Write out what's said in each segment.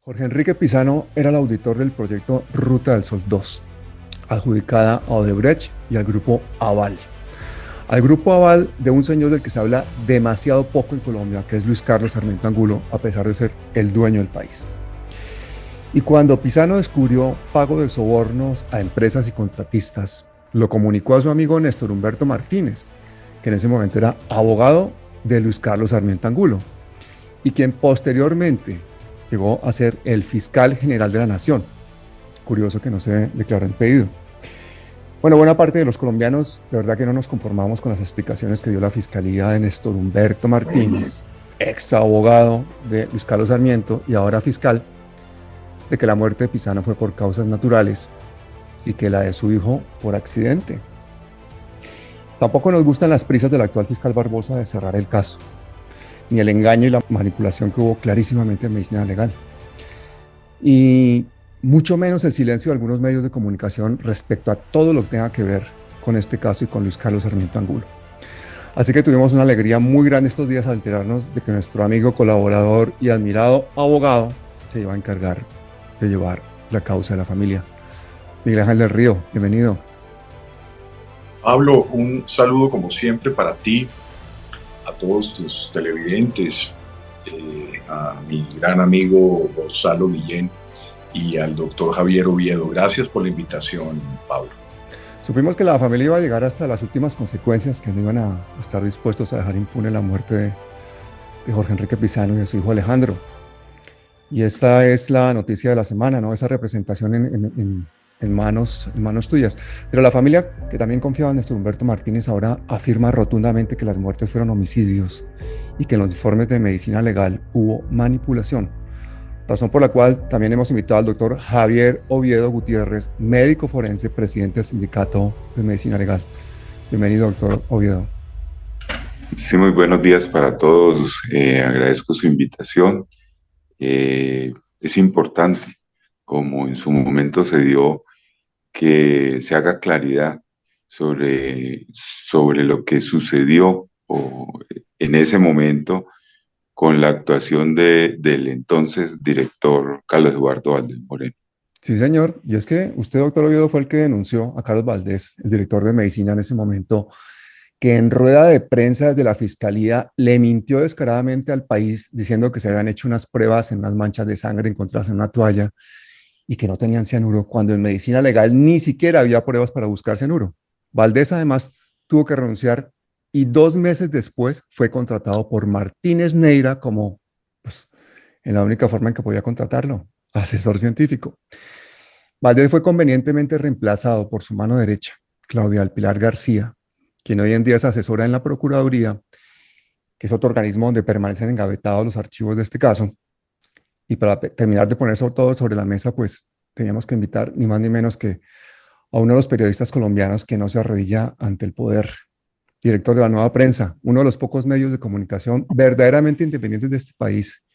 Jorge Enrique Pizano era el auditor del proyecto Ruta del Sol 2, adjudicada a Odebrecht y al grupo Aval. Al grupo Aval de un señor del que se habla demasiado poco en Colombia, que es Luis Carlos Sarmiento Angulo, a pesar de ser el dueño del país. Y cuando Pizano descubrió pago de sobornos a empresas y contratistas, lo comunicó a su amigo Néstor Humberto Martínez, que en ese momento era abogado de Luis Carlos Sarmiento Angulo, y quien posteriormente llegó a ser el fiscal general de la Nación. Curioso que no se declaró impedido. Bueno, buena parte de los colombianos de verdad que no nos conformamos con las explicaciones que dio la fiscalía de Néstor Humberto Martínez, ex abogado de Luis Carlos Sarmiento y ahora fiscal, de que la muerte de Pizano fue por causas naturales y que la de su hijo por accidente. Tampoco nos gustan las prisas del actual fiscal Barbosa de cerrar el caso, ni el engaño y la manipulación que hubo clarísimamente en medicina legal. Y mucho menos el silencio de algunos medios de comunicación respecto a todo lo que tenga que ver con este caso y con Luis Carlos Sarmiento Angulo. Así que tuvimos una alegría muy grande estos días al enterarnos de que nuestro amigo, colaborador y admirado abogado se iba a encargar de llevar la causa de la familia. Miguel Ángel del Río, bienvenido. Pablo, un saludo como siempre para ti, a todos tus televidentes, a mi gran amigo Gonzalo Guillén y al doctor Javier Oviedo. Gracias por la invitación, Pablo. Supimos que la familia iba a llegar hasta las últimas consecuencias, que no iban a estar dispuestos a dejar impune la muerte de Jorge Enrique Pizano y de su hijo Alejandro. Y esta es la noticia de la semana, ¿no? Esa representación en manos tuyas. Pero la familia, que también confiaba en Néstor Humberto Martínez, ahora afirma rotundamente que las muertes fueron homicidios y que en los informes de medicina legal hubo manipulación. Razón por la cual también hemos invitado al doctor Javier Oviedo Gutiérrez, médico forense, presidente del Sindicato de Medicina Legal. Bienvenido, doctor Oviedo. Sí, muy buenos días para todos. Agradezco su invitación. Es importante, como en su momento se dio, que se haga claridad sobre lo que sucedió en ese momento con la actuación del entonces director Carlos Eduardo Valdés Moreno. Sí, señor. Y es que usted, doctor Oviedo, fue el que denunció a Carlos Valdés, el director de medicina en ese momento, que en rueda de prensa desde la fiscalía le mintió descaradamente al país diciendo que se habían hecho unas pruebas en unas manchas de sangre encontradas en una toalla y que no tenían cianuro, cuando en medicina legal ni siquiera había pruebas para buscar cianuro. Valdés además tuvo que renunciar y 2 meses después fue contratado por Martínez Neira como, pues, en la única forma en que podía contratarlo, asesor científico. Valdés fue convenientemente reemplazado por su mano derecha, Claudia del Pilar García, quien hoy en día es asesora en la Procuraduría, que es otro organismo donde permanecen engavetados los archivos de este caso. Y para terminar de poner todo sobre la mesa, pues teníamos que invitar ni más ni menos que a uno de los periodistas colombianos que no se arrodilla ante el poder, director de La Nueva Prensa, uno de los pocos medios de comunicación verdaderamente independientes de este país,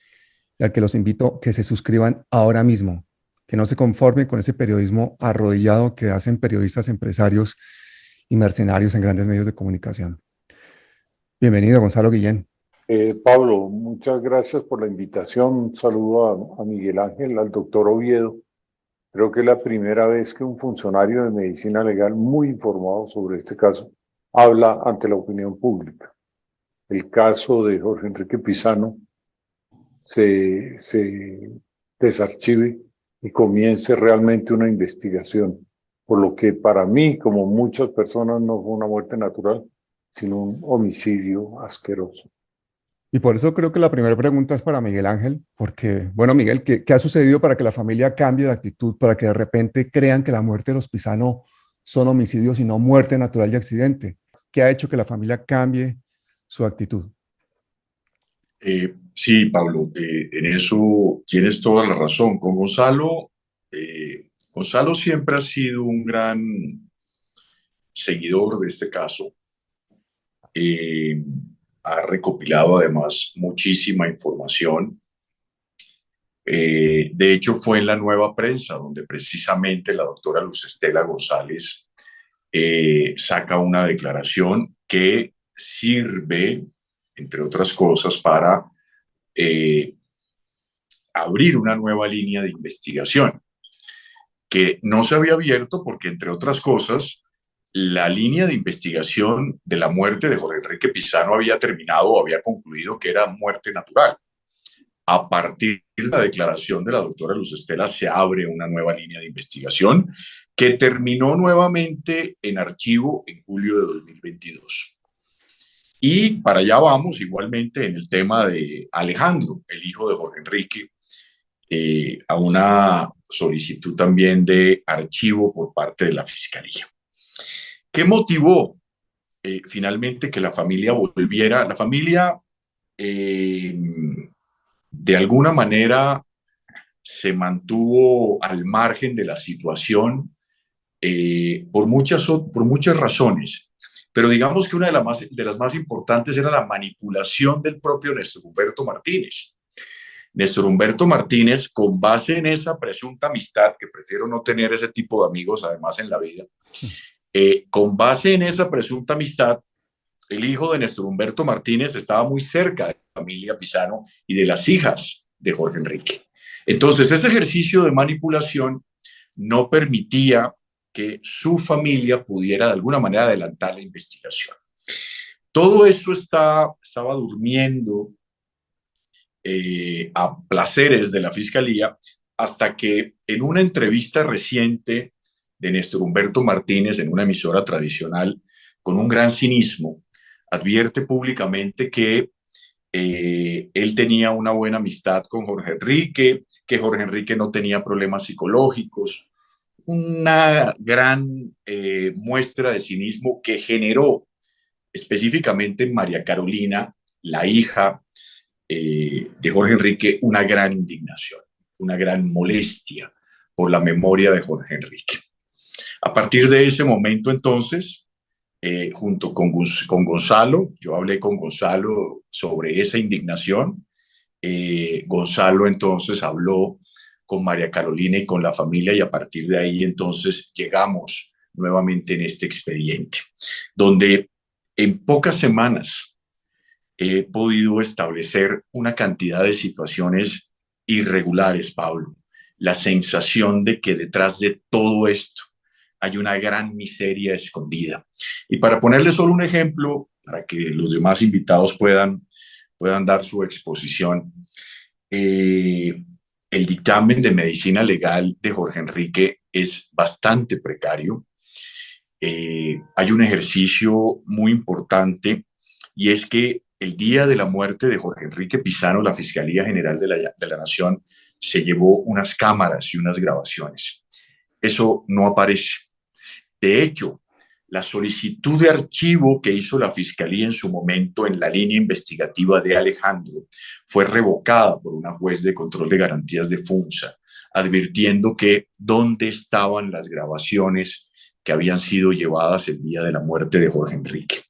y al que los invito que se suscriban ahora mismo, que no se conformen con ese periodismo arrodillado que hacen periodistas empresarios y mercenarios en grandes medios de comunicación. Bienvenido, Gonzalo Guillén. Pablo, muchas gracias por la invitación. Un saludo a Miguel Ángel, al doctor Oviedo. Creo que es la primera vez que un funcionario de medicina legal muy informado sobre este caso habla ante la opinión pública. El caso de Jorge Enrique Pizano se desarchive y comience realmente una investigación, por lo que para mí, como muchas personas, no fue una muerte natural, sino un homicidio asqueroso. Y por eso creo que la primera pregunta es para Miguel Ángel, porque, bueno, Miguel, ¿qué ha sucedido para que la familia cambie de actitud, para que de repente crean que la muerte de los Pizano son homicidios y no muerte natural y accidente? ¿Qué ha hecho que la familia cambie su actitud? Sí, Pablo, en eso tienes toda la razón. Con Gonzalo, Gonzalo siempre ha sido un gran seguidor de este caso. Ha recopilado además muchísima información. De hecho, fue en La Nueva Prensa donde precisamente la doctora Luz Estela González saca una declaración que sirve, entre otras cosas, para abrir una nueva línea de investigación que no se había abierto porque, entre otras cosas, la línea de investigación de la muerte de Jorge Enrique Pizano había terminado o había concluido que era muerte natural. A partir de la declaración de la doctora Luz Estela se abre una nueva línea de investigación que terminó nuevamente en archivo en julio de 2022. Y para allá vamos igualmente en el tema de Alejandro, el hijo de Jorge Enrique, a una solicitud también de archivo por parte de la Fiscalía. ¿Qué motivó finalmente que la familia volviera? La familia de alguna manera se mantuvo al margen de la situación por muchas razones. Pero digamos que una de las más importantes era la manipulación del propio Néstor Humberto Martínez. Néstor Humberto Martínez, con base en esa presunta amistad, que prefiero no tener ese tipo de amigos además en la vida, con base en esa presunta amistad, el hijo de Néstor Humberto Martínez estaba muy cerca de la familia Pizano y de las hijas de Jorge Enrique. Entonces, ese ejercicio de manipulación no permitía que su familia pudiera de alguna manera adelantar la investigación. Todo eso estaba durmiendo a placeres de la Fiscalía hasta que en una entrevista reciente de Néstor Humberto Martínez en una emisora tradicional, con un gran cinismo, advierte públicamente que él tenía una buena amistad con Jorge Enrique, que Jorge Enrique no tenía problemas psicológicos, una gran muestra de cinismo que generó específicamente en María Carolina, la hija de Jorge Enrique, una gran indignación, una gran molestia por la memoria de Jorge Enrique. A partir de ese momento, entonces, junto con Gonzalo, yo hablé con Gonzalo sobre esa indignación. Gonzalo entonces habló con María Carolina y con la familia, y a partir de ahí entonces llegamos nuevamente en este expediente, donde en pocas semanas he podido establecer una cantidad de situaciones irregulares, Pablo. La sensación de que detrás de todo esto hay una gran miseria escondida. Y para ponerle solo un ejemplo, para que los demás invitados puedan dar su exposición, el dictamen de medicina legal de Jorge Enrique es bastante precario. Hay un ejercicio muy importante, y es que el día de la muerte de Jorge Enrique Pizano, la Fiscalía General de la Nación se llevó unas cámaras y unas grabaciones. Eso no aparece. De hecho, la solicitud de archivo que hizo la Fiscalía en su momento en la línea investigativa de Alejandro fue revocada por una juez de control de garantías de Funza, advirtiendo que dónde estaban las grabaciones que habían sido llevadas el día de la muerte de Jorge Enrique.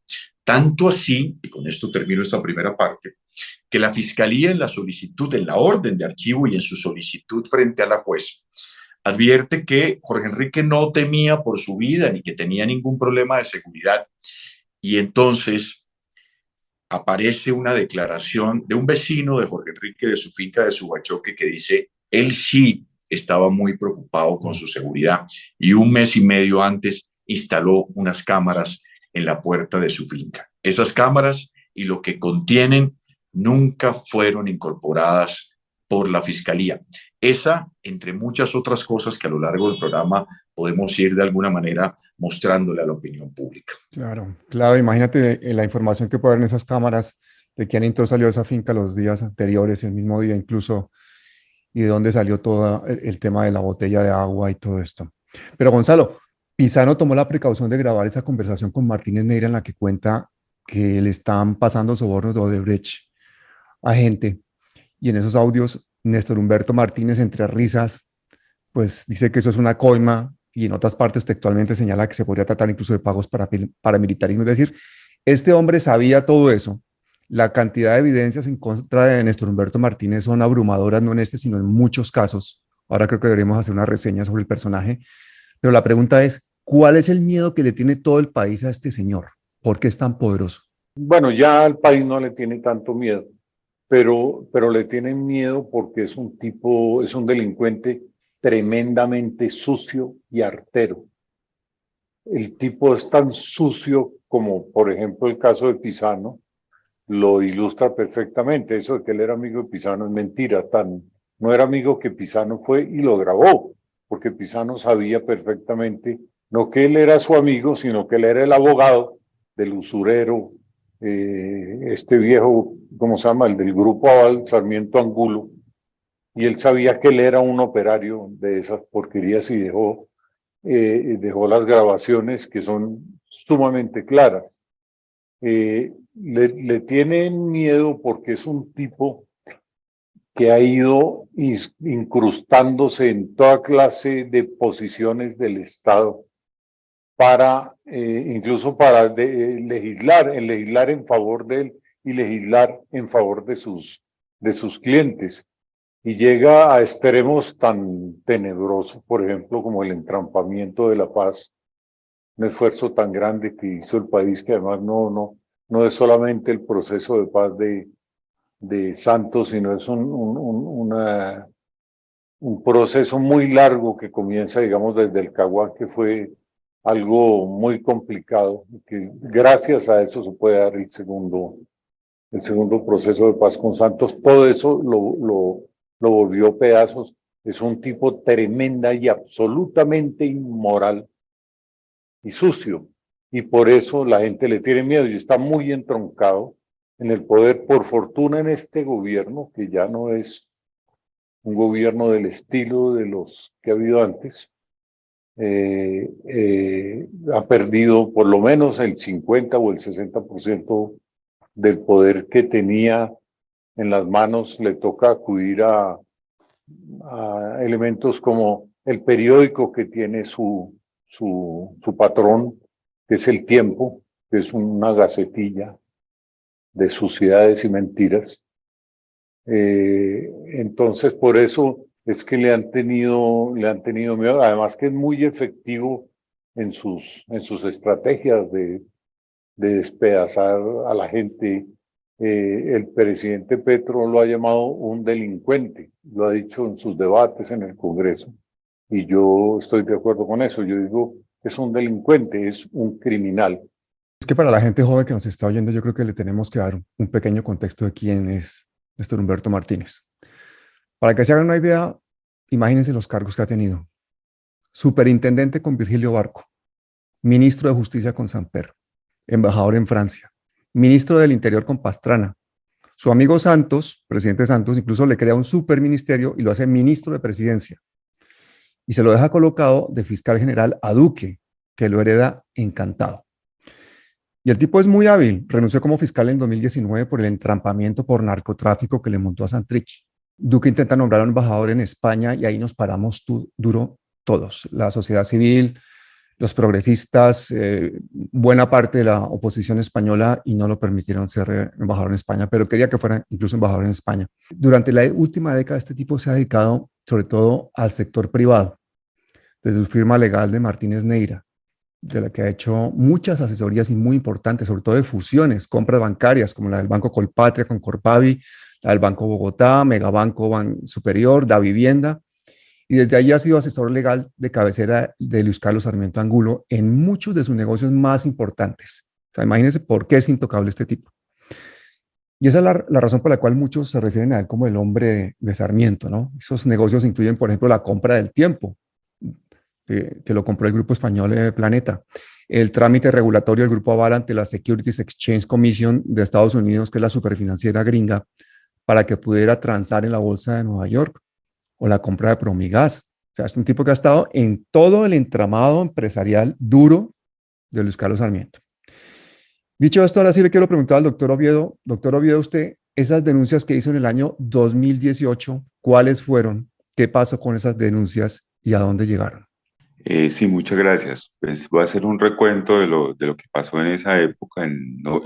Tanto así, y con esto termino esta primera parte, que la Fiscalía en la solicitud, en la orden de archivo y en su solicitud frente a la juez, advierte que Jorge Enrique no temía por su vida ni que tenía ningún problema de seguridad. Y entonces aparece una declaración de un vecino de Jorge Enrique de su finca de Subachoque que dice, él sí estaba muy preocupado con su seguridad y un mes y medio antes instaló unas cámaras en la puerta de su finca. Esas cámaras y lo que contienen nunca fueron incorporadas por la Fiscalía. Esa, entre muchas otras cosas que a lo largo del programa podemos ir de alguna manera mostrándole a la opinión pública. Claro, claro, imagínate la información que puede haber en esas cámaras, de quién entonces salió de esa finca los días anteriores, el mismo día incluso, y de dónde salió todo el tema de la botella de agua y todo esto. Pero Gonzalo, Pizano tomó la precaución de grabar esa conversación con Martínez Neira en la que cuenta que le están pasando sobornos de Odebrecht a gente, y en esos audios Néstor Humberto Martínez, entre risas, pues dice que eso es una coima, y en otras partes textualmente señala que se podría tratar incluso de pagos para paramilitarismo. Es decir, este hombre sabía todo eso. La cantidad de evidencias en contra de Néstor Humberto Martínez son abrumadoras, no en este, sino en muchos casos. Ahora creo que deberíamos hacer una reseña sobre el personaje. Pero la pregunta es, ¿cuál es el miedo que le tiene todo el país a este señor? ¿Por qué es tan poderoso? Bueno, ya al país no le tiene tanto miedo. pero le tienen miedo porque es un tipo, es un delincuente tremendamente sucio y artero. El tipo es tan sucio como, por ejemplo, el caso de Pisano, lo ilustra perfectamente. Eso de que él era amigo de Pisano es mentira. No era amigo que Pisano fue y lo grabó, porque Pisano sabía perfectamente, no que él era su amigo, sino que él era el abogado del usurero, este viejo, ¿cómo se llama? El del grupo Aval, Sarmiento Angulo, y él sabía que él era un operario de esas porquerías y dejó las grabaciones que son sumamente claras. Le tienen miedo porque es un tipo que ha ido incrustándose en toda clase de posiciones del Estado para, incluso para legislar en favor de él y legislar en favor de sus clientes. Y llega a extremos tan tenebrosos, por ejemplo, como el entrampamiento de la paz, un esfuerzo tan grande que hizo el país, que además no es solamente el proceso de paz de Santos, sino es un proceso muy largo que comienza, digamos, desde el Caguán, que fue algo muy complicado, que gracias a eso se puede dar el segundo proceso de paz con Santos. Todo eso lo volvió pedazos. Es un tipo tremenda y absolutamente inmoral y sucio. Y por eso la gente le tiene miedo y está muy entroncado en el poder. Por fortuna en este gobierno, que ya no es un gobierno del estilo de los que ha habido antes, ha perdido por lo menos el 50 o el 60% del poder que tenía en las manos. Le toca acudir a elementos como el periódico que tiene su patrón, que es El Tiempo, que es una gacetilla de suciedades y mentiras. Entonces, por eso es que le han tenido miedo, además que es muy efectivo en sus estrategias de despedazar a la gente. El presidente Petro lo ha llamado un delincuente, lo ha dicho en sus debates en el Congreso, y yo estoy de acuerdo con eso. Yo digo, es un delincuente, es un criminal. Es que para la gente joven que nos está oyendo, yo creo que le tenemos que dar un pequeño contexto de quién es Néstor Humberto Martínez. Para que se hagan una idea, imagínense los cargos que ha tenido. Superintendente con Virgilio Barco, ministro de Justicia con Samper, embajador en Francia, ministro del Interior con Pastrana. Su amigo Santos, presidente Santos, incluso le crea un superministerio y lo hace ministro de Presidencia. Y se lo deja colocado de fiscal general a Duque, que lo hereda encantado. Y el tipo es muy hábil. Renunció como fiscal en 2019 por el entrampamiento por narcotráfico que le montó a Santrich. Duque intenta nombrar a un embajador en España y ahí nos paramos duro todos. La sociedad civil, los progresistas, buena parte de la oposición española, y no lo permitieron ser embajador en España, pero quería que fuera incluso embajador en España. Durante la última década este tipo se ha dedicado sobre todo al sector privado, desde su firma legal de Martínez Neira, de la que ha hecho muchas asesorías y muy importantes, sobre todo de fusiones, compras bancarias, como la del Banco Colpatria con Corpavi, la del Banco Bogotá, Megabanco Superior, Da Vivienda, y desde allí ha sido asesor legal de cabecera de Luis Carlos Sarmiento Angulo en muchos de sus negocios más importantes. O sea, imagínense por qué es intocable este tipo. Y esa es la razón por la cual muchos se refieren a él como el hombre de Sarmiento, ¿no? Esos negocios incluyen, por ejemplo, la compra del tiempo, que lo compró el grupo español Planeta, el trámite regulatorio del grupo Aval ante la Securities Exchange Commission de Estados Unidos, que es la superfinanciera gringa, para que pudiera transar en la bolsa de Nueva York, o la compra de Promigas. O sea, es un tipo que ha estado en todo el entramado empresarial duro de Luis Carlos Sarmiento. Dicho esto, ahora sí le quiero preguntar al doctor Oviedo. Doctor Oviedo, usted, esas denuncias que hizo en el año 2018, ¿cuáles fueron? ¿Qué pasó con esas denuncias y a dónde llegaron? Sí, muchas gracias. Pues voy a hacer un recuento de lo que pasó en esa época,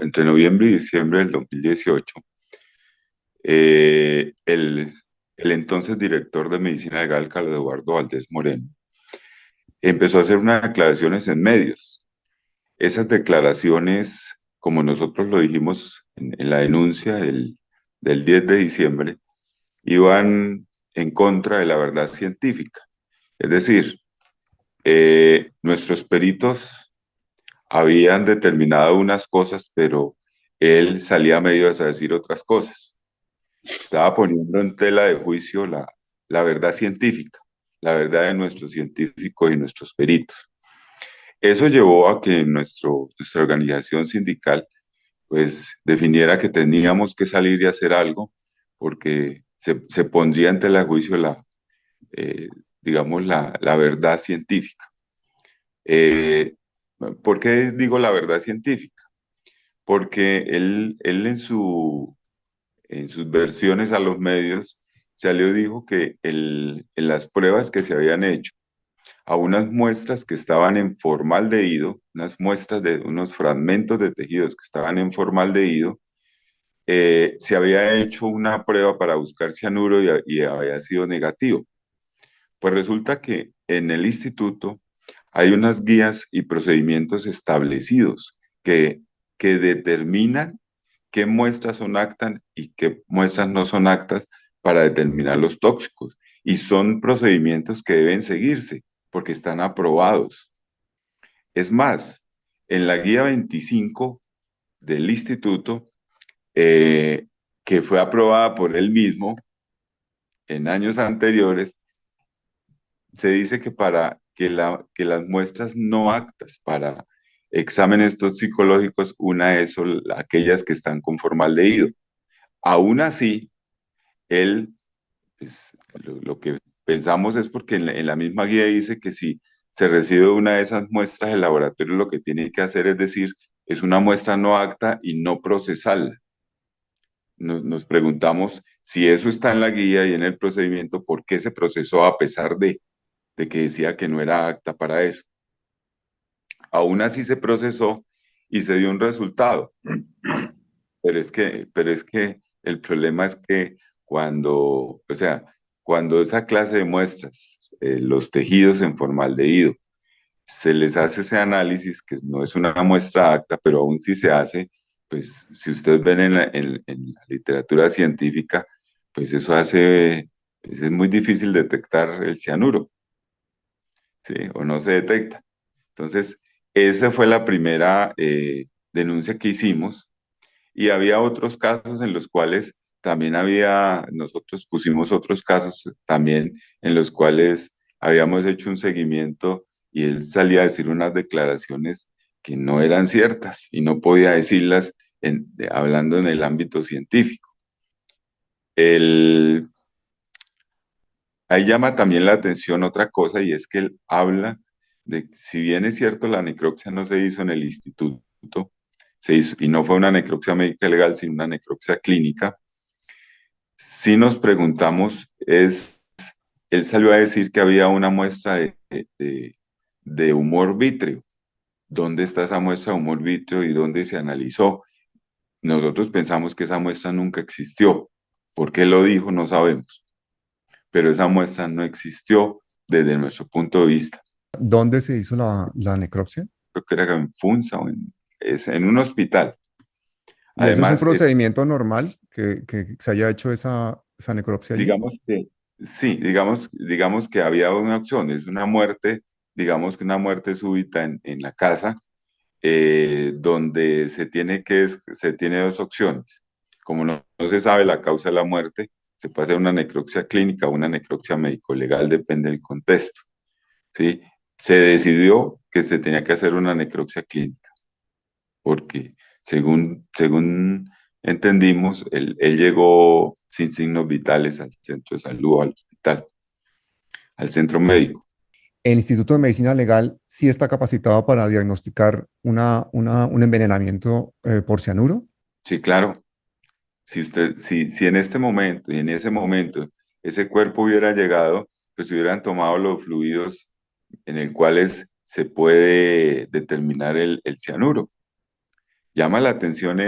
entre noviembre y diciembre del 2018. El entonces director de Medicina Legal, Carlos Eduardo Valdés Moreno, empezó a hacer unas declaraciones en medios. Esas declaraciones, como nosotros lo dijimos en la denuncia del del 10 de diciembre iban en contra de la verdad científica. Es decir, nuestros peritos habían determinado unas cosas, pero él salía a medias a decir otras cosas. Estaba poniendo en tela de juicio la verdad científica, la verdad de nuestros científicos y nuestros peritos. Eso llevó a que nuestra organización sindical pues definiera que teníamos que salir y hacer algo porque se pondría en tela de juicio eh, digamos, la verdad científica. Eh, ¿Por qué digo la verdad científica? Porque él en sus versiones a los medios salió y dijo que en las pruebas que se habían hecho a unas muestras que estaban en formaldehído, unas muestras de unos fragmentos de tejidos que estaban en formaldehído, se había hecho una prueba para buscar cianuro y había sido negativo. Pues resulta que en el instituto hay unas guías y procedimientos establecidos que determinan qué muestras son aptas y qué muestras no son aptas para determinar los tóxicos. Y son procedimientos que deben seguirse porque están aprobados. Es más, en la guía 25 del instituto, que fue aprobada por él mismo en años anteriores, se dice que para que las muestras no aptas para exámenes toxicológicos, una es aquellas que están con formaldehído. Aún así, él, pues, lo que pensamos es porque en la misma guía dice que si se recibe una de esas muestras, el laboratorio lo que tiene que hacer es decir, es una muestra no apta y no procesarla. Nos preguntamos si eso está en la guía y en el procedimiento, ¿por qué se procesó a pesar de que decía que no era apta para eso? Aún así se procesó y se dio un resultado. Pero es que el problema es que cuando esa clase de muestras, los tejidos en formaldehído, se les hace ese análisis, que no es una muestra apta, pero aún si se hace, pues si ustedes ven en la literatura científica, pues eso hace, pues es muy difícil detectar el cianuro, ¿sí? O no se detecta. Entonces, esa fue la primera denuncia que hicimos y había otros casos en los cuales también nosotros pusimos otros casos también en los cuales habíamos hecho un seguimiento y él salía a decir unas declaraciones que no eran ciertas y no podía decirlas hablando en el ámbito científico. Ahí llama también la atención otra cosa y es que él habla de, si bien es cierto, la necropsia no se hizo en el instituto, se hizo, y no fue una necropsia médica legal, sino una necropsia clínica, sí nos preguntamos, él salió a decir que había una muestra de humor vítreo. ¿Dónde está esa muestra de humor vítreo y dónde se analizó? Nosotros pensamos que esa muestra nunca existió. ¿Por qué lo dijo? No sabemos. Pero esa muestra no existió desde nuestro punto de vista. ¿Dónde se hizo la necropsia? Creo que era en Funza o en un hospital. ¿Y ese es un Además, procedimiento normal que se haya hecho esa necropsia allí? digamos que sí, digamos que había una opción, es una muerte, digamos que una muerte súbita en la casa, donde se tiene dos opciones. Como no se sabe la causa de la muerte, se puede hacer una necropsia clínica o una necropsia médico-legal, depende del contexto, ¿sí? Se decidió que se tenía que hacer una necropsia clínica, porque según entendimos, él llegó sin signos vitales al centro de salud o al hospital, al centro médico. El Instituto de Medicina Legal sí está capacitado para diagnosticar un envenenamiento por cianuro. Sí, claro. Si en este momento y en ese momento ese cuerpo hubiera llegado, pues hubieran tomado los fluidos en el cuales se puede determinar el cianuro. Llama la atención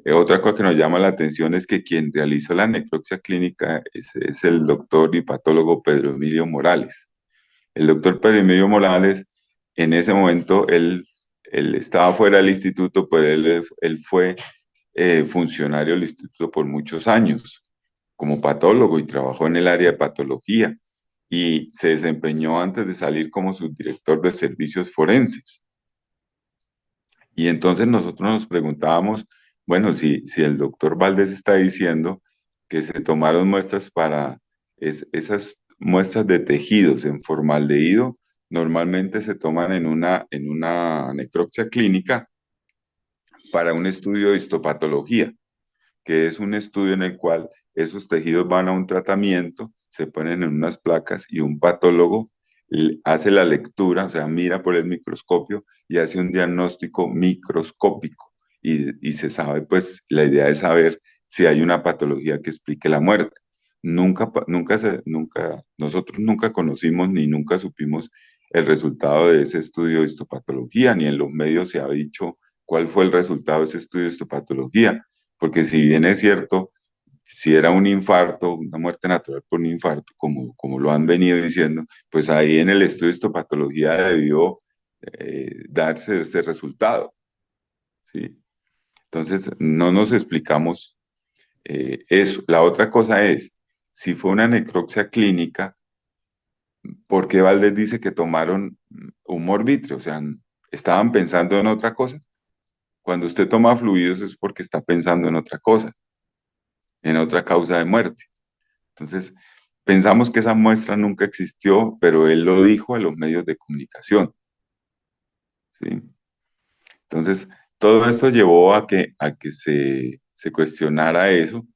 otra cosa que nos llama la atención es que quien realizó la necropsia clínica es el doctor y patólogo Pedro Emilio Morales. El doctor Pedro Emilio Morales, en ese momento, él estaba fuera del instituto, pero él fue funcionario del instituto por muchos años como patólogo y trabajó en el área de patología y se desempeñó antes de salir como subdirector de servicios forenses. Y entonces nosotros nos preguntábamos, bueno, si el doctor Valdés está diciendo que se tomaron muestras para esas muestras de tejidos en formaldehído, normalmente se toman en una necropsia clínica para un estudio de histopatología, que es un estudio en el cual esos tejidos van a un tratamiento, se ponen en unas placas y un patólogo hace la lectura, o sea, mira por el microscopio y hace un diagnóstico microscópico. Y se sabe, pues, la idea es saber si hay una patología que explique la muerte. Nosotros nunca conocimos ni nunca supimos el resultado de ese estudio de histopatología, ni en los medios se ha dicho cuál fue el resultado de ese estudio de histopatología, porque si bien es cierto, si era un infarto, una muerte natural por un infarto, como lo han venido diciendo, pues ahí en el estudio de histopatología debió darse ese resultado, ¿sí? Entonces, no nos explicamos eso. La otra cosa es, si fue una necropsia clínica, ¿por qué Valdés dice que tomaron un morbitre? O sea, ¿estaban pensando en otra cosa? Cuando usted toma fluidos es porque está pensando en otra cosa, en otra causa de muerte. Entonces, pensamos que esa muestra nunca existió, pero él lo dijo a los medios de comunicación, ¿sí? Entonces, todo esto llevó a que se cuestionara eso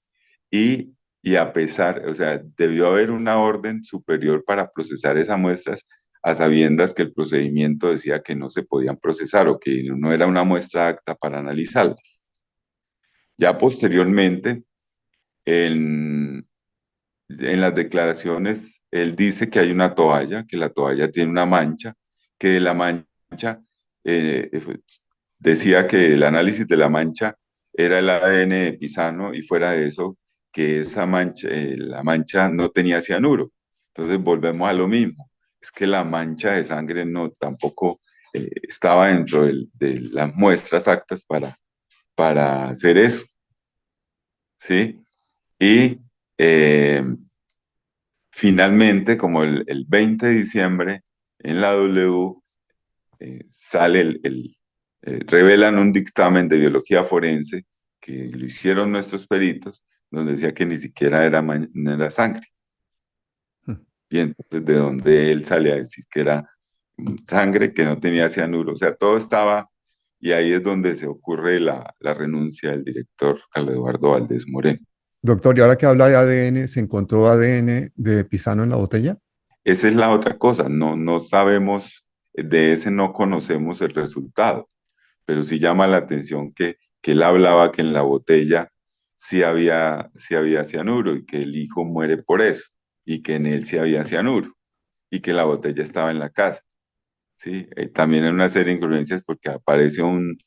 y, y a pesar, o sea, debió haber una orden superior para procesar esas muestras a sabiendas que el procedimiento decía que no se podían procesar o que no era una muestra apta para analizarlas. Ya posteriormente, en las declaraciones, él dice que hay una toalla, que la toalla tiene una mancha, que de la mancha, eh, decía que el análisis de la mancha era el ADN de Pisano y fuera de eso, que esa mancha, la mancha no tenía cianuro. Entonces volvemos a lo mismo, es que la mancha de sangre no tampoco estaba dentro de las muestras aptas para hacer eso, ¿sí? Y eh, finalmente, como el 20 de diciembre, en la W sale revelan un dictamen de biología forense que lo hicieron nuestros peritos, donde decía que ni siquiera no era sangre. Y entonces, de donde él sale a decir que era sangre, que no tenía cianuro. O sea, todo estaba, y ahí es donde se ocurre la renuncia del director Carlos Eduardo Valdés Moreno. Doctor, y ahora que habla de ADN, ¿se encontró ADN de Pisano en la botella? Esa es la otra cosa, no sabemos, de ese no conocemos el resultado, pero sí llama la atención que él hablaba que en la botella sí había cianuro y que el hijo muere por eso, y que en él sí había cianuro, y que la botella estaba en la casa. ¿Sí? También hay una serie de incongruencias porque aparece un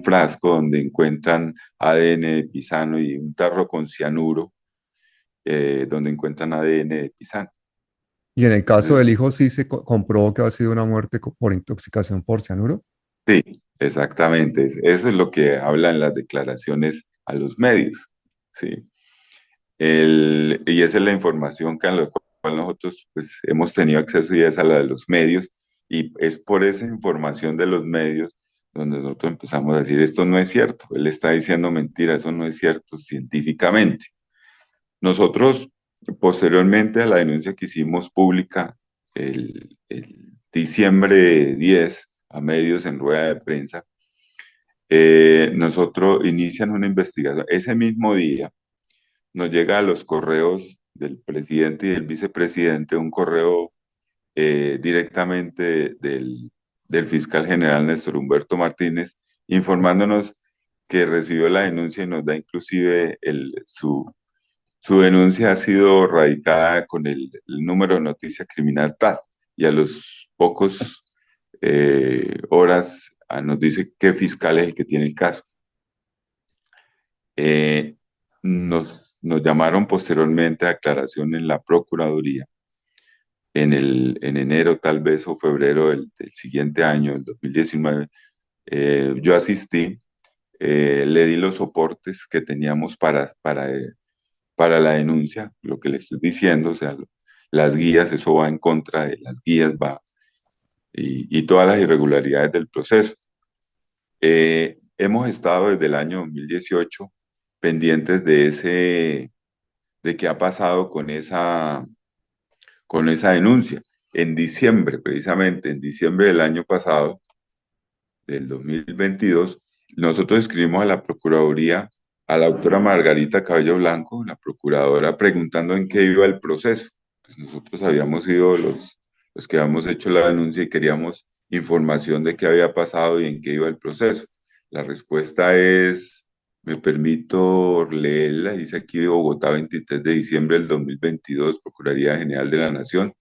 frasco donde encuentran ADN de Pisano y un tarro con cianuro, donde encuentran ADN de Pisano. Y en el caso Entonces, del hijo, sí se comprobó que ha sido una muerte por intoxicación por cianuro. sí, exactamente. Eso es lo que hablan las declaraciones a los medios, ¿sí? Y esa es la información que a la cual nosotros pues, hemos tenido acceso y es a la de los medios. Y es por esa información de los medios donde nosotros empezamos a decir, esto no es cierto, él está diciendo mentira, eso no es cierto científicamente. Nosotros, posteriormente a la denuncia que hicimos pública el diciembre 10 a medios en rueda de prensa, nosotros inician una investigación. Ese mismo día nos llega a los correos del presidente y del vicepresidente un correo directamente del fiscal general Néstor Humberto Martínez, informándonos que recibió la denuncia y nos da inclusive su denuncia ha sido radicada con el número de noticia criminal tal, y a los pocos horas nos dice qué fiscal es el que tiene el caso. Nos llamaron posteriormente a aclaración en la Procuraduría en enero tal vez o febrero del siguiente año, el 2019. Yo asistí, le di los soportes que teníamos para la denuncia, lo que le estoy diciendo, o sea, las guías, eso va en contra de las guías, va, y todas las irregularidades del proceso. Hemos estado desde el año 2018 pendientes de qué ha pasado con esa denuncia. En diciembre, precisamente en diciembre del año pasado, del 2022, nosotros escribimos a la Procuraduría, a la doctora Margarita Cabello Blanco, la procuradora, preguntando en qué iba el proceso. Pues nosotros habíamos sido los que habíamos hecho la denuncia y queríamos información de qué había pasado y en qué iba el proceso. La respuesta es, me permito leerla, dice aquí de Bogotá, 23 de diciembre del 2022, Procuraduría General de la Nación,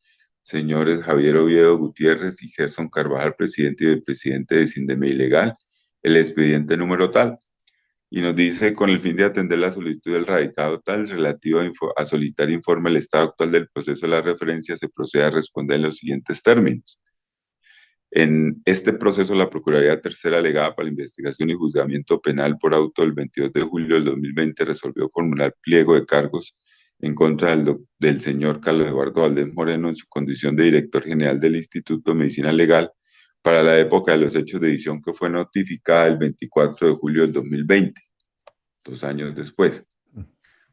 señores Javier Oviedo Gutiérrez y Gerson Carvajal, presidente y vicepresidente de Sindeme Ilegal, el expediente número tal, y nos dice, con el fin de atender la solicitud del radicado tal relativo a solicitar informe del estado actual del proceso de la referencia, se procede a responder en los siguientes términos. En este proceso, la Procuraduría Tercera Delegada para la Investigación y Juzgamiento Penal por auto del 22 de julio del 2020 resolvió formular pliego de cargos en contra del señor Carlos Eduardo Valdés Moreno en su condición de director general del Instituto de Medicina Legal para la época de los hechos de edición que fue notificada el 24 de julio del 2020, 2 años después.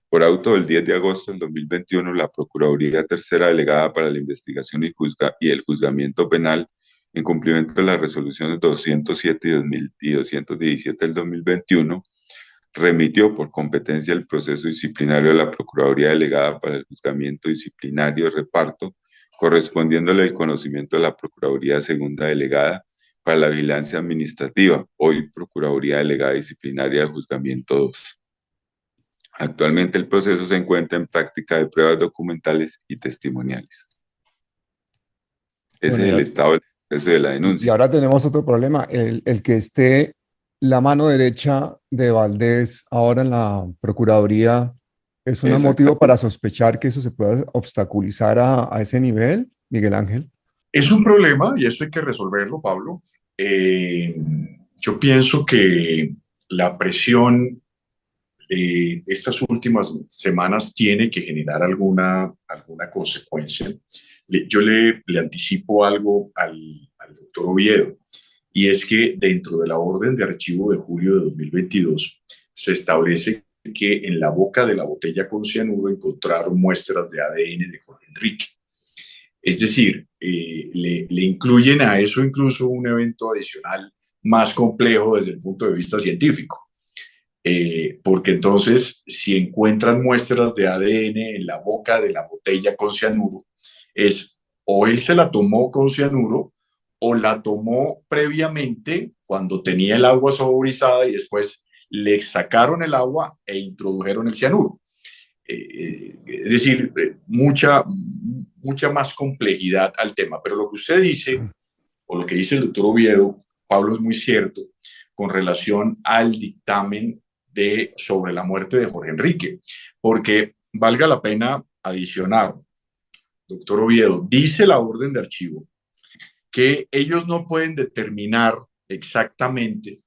Por auto del 10 de agosto del 2021, la Procuraduría Tercera Delegada para la Investigación y el Juzgamiento Penal, en cumplimiento de las resoluciones 207 y 217 del 2021, remitió por competencia el proceso disciplinario a la Procuraduría Delegada para el Juzgamiento Disciplinario de Reparto, correspondiéndole el conocimiento de la Procuraduría Segunda Delegada para la Vigilancia Administrativa, hoy Procuraduría Delegada Disciplinaria del Juzgamiento 2. Actualmente el proceso se encuentra en práctica de pruebas documentales y testimoniales. Ese es el estado del proceso de la denuncia. Y ahora tenemos otro problema, el que esté la mano derecha de Valdés ahora en la Procuraduría, ¿es un motivo para sospechar que eso se pueda obstaculizar a ese nivel, Miguel Ángel? Es un problema y eso hay que resolverlo, Pablo. Yo pienso que la presión estas últimas semanas tiene que generar alguna consecuencia. Yo le anticipo algo al doctor Oviedo, y es que dentro de la orden de archivo de julio de 2022 se establece que en la boca de la botella con cianuro encontraron muestras de ADN de Jorge Enrique. Es decir, le incluyen a eso incluso un evento adicional más complejo desde el punto de vista científico. Porque entonces, si encuentran muestras de ADN en la boca de la botella con cianuro, es o él se la tomó con cianuro o la tomó previamente cuando tenía el agua saborizada y después le sacaron el agua e introdujeron el cianuro. Es decir, mucha más complejidad al tema. Pero lo que usted dice, o lo que dice el doctor Oviedo, Pablo, es muy cierto con relación al dictamen sobre la muerte de Jorge Enrique, porque valga la pena adicionar, doctor Oviedo, dice la orden de archivo que ellos no pueden determinar exactamente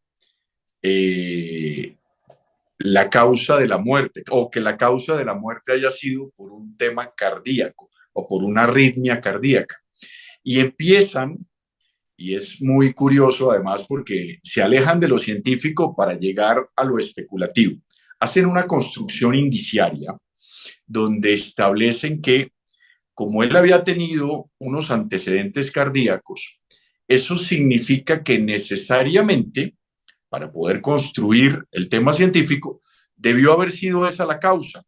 la causa de la muerte, o que la causa de la muerte haya sido por un tema cardíaco o por una arritmia cardíaca. Y empiezan, y es muy curioso además porque se alejan de lo científico para llegar a lo especulativo. Hacen una construcción indiciaria donde establecen que, como él había tenido unos antecedentes cardíacos, eso significa que necesariamente, para poder construir el tema científico, debió haber sido esa la causa,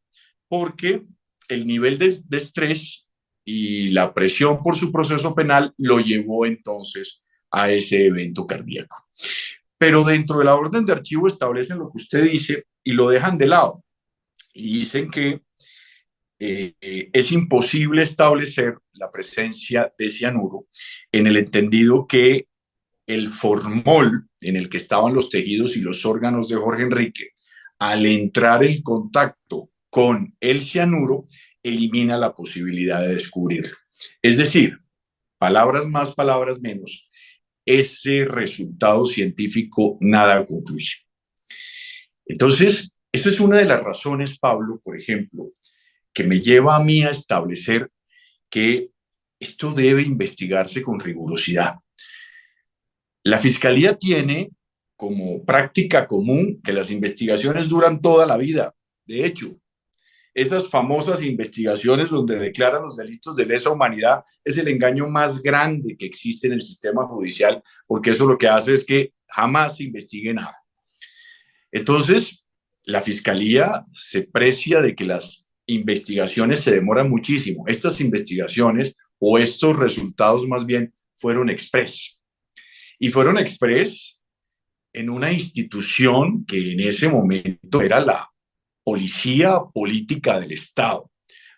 porque el nivel de estrés y la presión por su proceso penal lo llevó entonces a ese evento cardíaco. Pero dentro de la orden de archivo establecen lo que usted dice y lo dejan de lado. Y dicen que es imposible establecer la presencia de cianuro en el entendido que el formol en el que estaban los tejidos y los órganos de Jorge Enrique, al entrar en contacto con el cianuro, elimina la posibilidad de descubrirlo. Es decir, palabras más, palabras menos, ese resultado científico nada concluye. Entonces, esa es una de las razones, Pablo, por ejemplo, que me lleva a mí a establecer que esto debe investigarse con rigurosidad. La Fiscalía tiene como práctica común que las investigaciones duran toda la vida. De hecho, esas famosas investigaciones donde declaran los delitos de lesa humanidad es el engaño más grande que existe en el sistema judicial, porque eso lo que hace es que jamás se investigue nada. Entonces, la Fiscalía se precia de que las investigaciones se demoran muchísimo. Estas investigaciones o estos resultados más bien fueron express. Y fueron express en una institución que en ese momento era la policía política del Estado,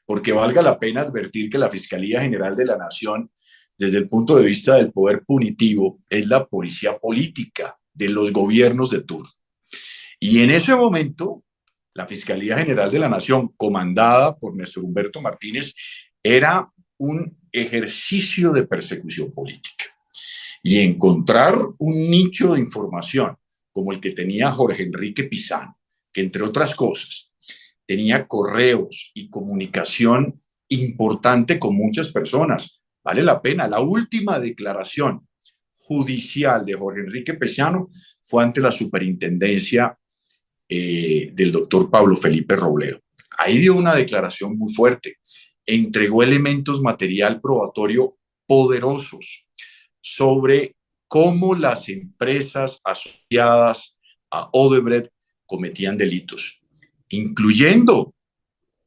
porque valga la pena advertir que la Fiscalía General de la Nación, desde el punto de vista del poder punitivo, es la policía política de los gobiernos de turno. Y en ese momento, la Fiscalía General de la Nación, comandada por Néstor Humberto Martínez, era un ejercicio de persecución política. Y encontrar un nicho de información como el que tenía Jorge Enrique Pizano, que entre otras cosas tenía correos y comunicación importante con muchas personas, vale la pena. La última declaración judicial de Jorge Enrique Pizano fue ante la superintendencia del doctor Pablo Felipe Robledo. Ahí dio una declaración muy fuerte, entregó elementos material probatorio poderosos sobre cómo las empresas asociadas a Odebrecht cometían delitos, incluyendo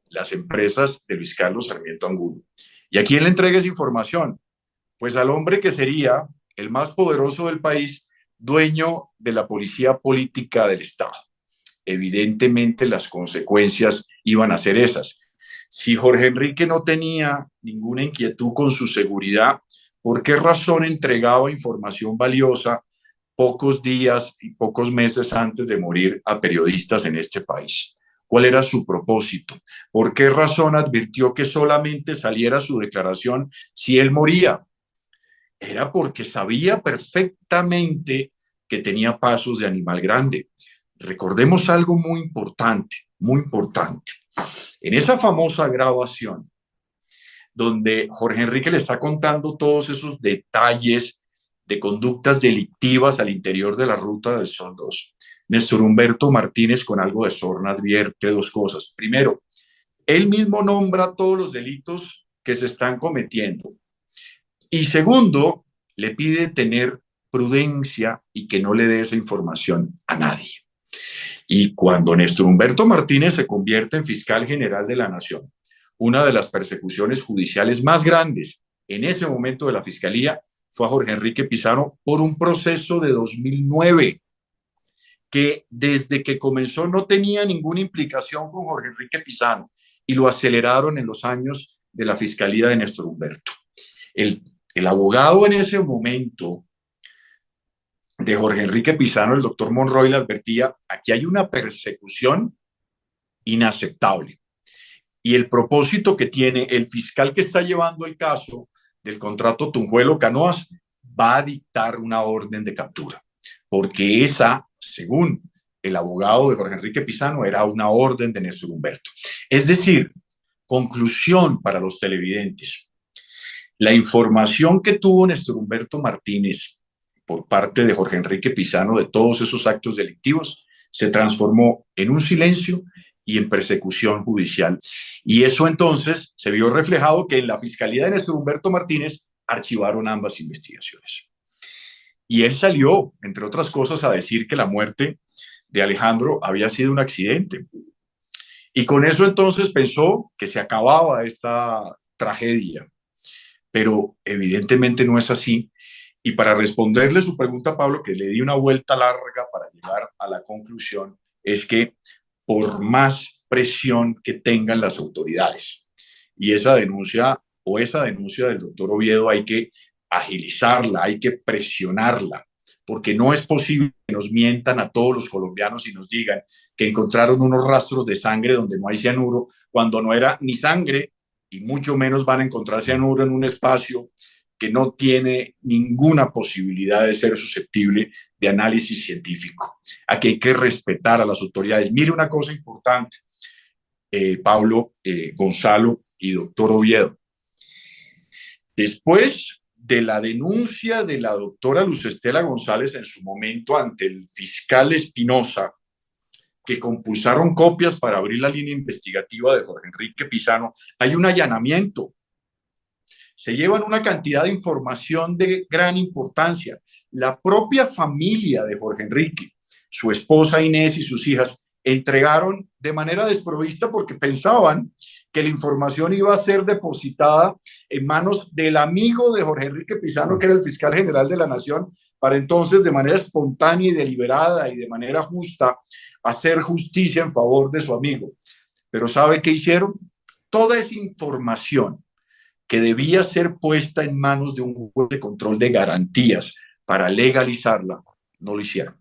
las empresas de Luis Carlos Sarmiento Angulo. ¿Y a quién le entrega esa información? Pues al hombre que sería el más poderoso del país, dueño de la policía política del Estado. Evidentemente las consecuencias iban a ser esas. Si Jorge Enrique no tenía ninguna inquietud con su seguridad, ¿por qué razón entregaba información valiosa pocos días y pocos meses antes de morir a periodistas en este país? ¿Cuál era su propósito? ¿Por qué razón advirtió que solamente saliera su declaración si él moría? Era porque sabía perfectamente que tenía pasos de animal grande. Recordemos algo muy importante, muy importante. En esa famosa grabación, donde Jorge Enrique le está contando todos esos detalles de conductas delictivas al interior de la Ruta del Sol 2, Néstor Humberto Martínez, con algo de sorna, advierte dos cosas. Primero, él mismo nombra todos los delitos que se están cometiendo. Y segundo, le pide tener prudencia y que no le dé esa información a nadie. Y cuando Néstor Humberto Martínez se convierte en fiscal general de la Nación, una de las persecuciones judiciales más grandes en ese momento de la Fiscalía fue a Jorge Enrique Pizano por un proceso de 2009 que desde que comenzó no tenía ninguna implicación con Jorge Enrique Pizano y lo aceleraron en los años de la Fiscalía de Néstor Humberto. El abogado en ese momento de Jorge Enrique Pizano, el doctor Monroy, le advertía: aquí hay una persecución inaceptable. Y el propósito que tiene el fiscal que está llevando el caso del contrato Tunjuelo-Canoas va a dictar una orden de captura, porque esa, según el abogado de Jorge Enrique Pizano, era una orden de Néstor Humberto. Es decir, conclusión para los televidentes: la información que tuvo Néstor Humberto Martínez por parte de Jorge Enrique Pizano de todos esos actos delictivos se transformó en un silencio y en persecución judicial. Y eso entonces se vio reflejado que en la Fiscalía de Néstor Humberto Martínez archivaron ambas investigaciones. Y él salió, entre otras cosas, a decir que la muerte de Alejandro había sido un accidente. Y con eso entonces pensó que se acababa esta tragedia. Pero evidentemente no es así. Y para responderle su pregunta, Pablo, que le di una vuelta larga para llegar a la conclusión, es que por más presión que tengan las autoridades, y esa denuncia del doctor Oviedo hay que agilizarla, hay que presionarla, porque no es posible que nos mientan a todos los colombianos y nos digan que encontraron unos rastros de sangre donde no hay cianuro, cuando no era ni sangre, y mucho menos van a encontrar cianuro en un espacio que no tiene ninguna posibilidad de ser susceptible de análisis científico. Aquí hay que respetar a las autoridades. Mire una cosa importante, Pablo, Gonzalo y doctor Oviedo. Después de la denuncia de la doctora Luz Estela González en su momento ante el fiscal Espinosa, que compulsaron copias para abrir la línea investigativa de Jorge Enrique Pizano, hay un allanamiento. Se llevan una cantidad de información de gran importancia. La propia familia de Jorge Enrique, su esposa Inés y sus hijas, entregaron de manera desprovista porque pensaban que la información iba a ser depositada en manos del amigo de Jorge Enrique Pizano, que era el fiscal general de la Nación, para entonces de manera espontánea y deliberada y de manera justa hacer justicia en favor de su amigo. Pero ¿sabe qué hicieron? Toda esa información que debía ser puesta en manos de un juez de control de garantías para legalizarla, no lo hicieron.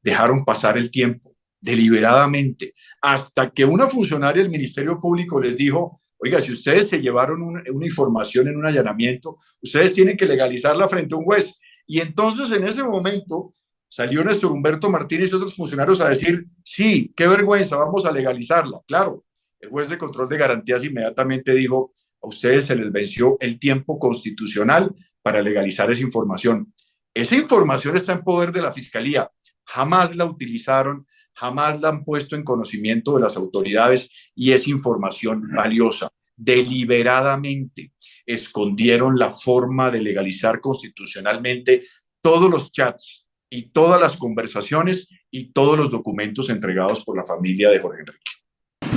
Dejaron pasar el tiempo deliberadamente hasta que una funcionaria del Ministerio Público les dijo: oiga, si ustedes se llevaron una información en un allanamiento, ustedes tienen que legalizarla frente a un juez. Y entonces en ese momento salió Néstor Humberto Martínez y otros funcionarios a decir: sí, qué vergüenza, vamos a legalizarla. Claro, el juez de control de garantías inmediatamente dijo: a ustedes se les venció el tiempo constitucional para legalizar esa información. Esa información está en poder de la Fiscalía. Jamás la utilizaron, jamás la han puesto en conocimiento de las autoridades y es información valiosa. Deliberadamente escondieron la forma de legalizar constitucionalmente todos los chats y todas las conversaciones y todos los documentos entregados por la familia de Jorge Enrique.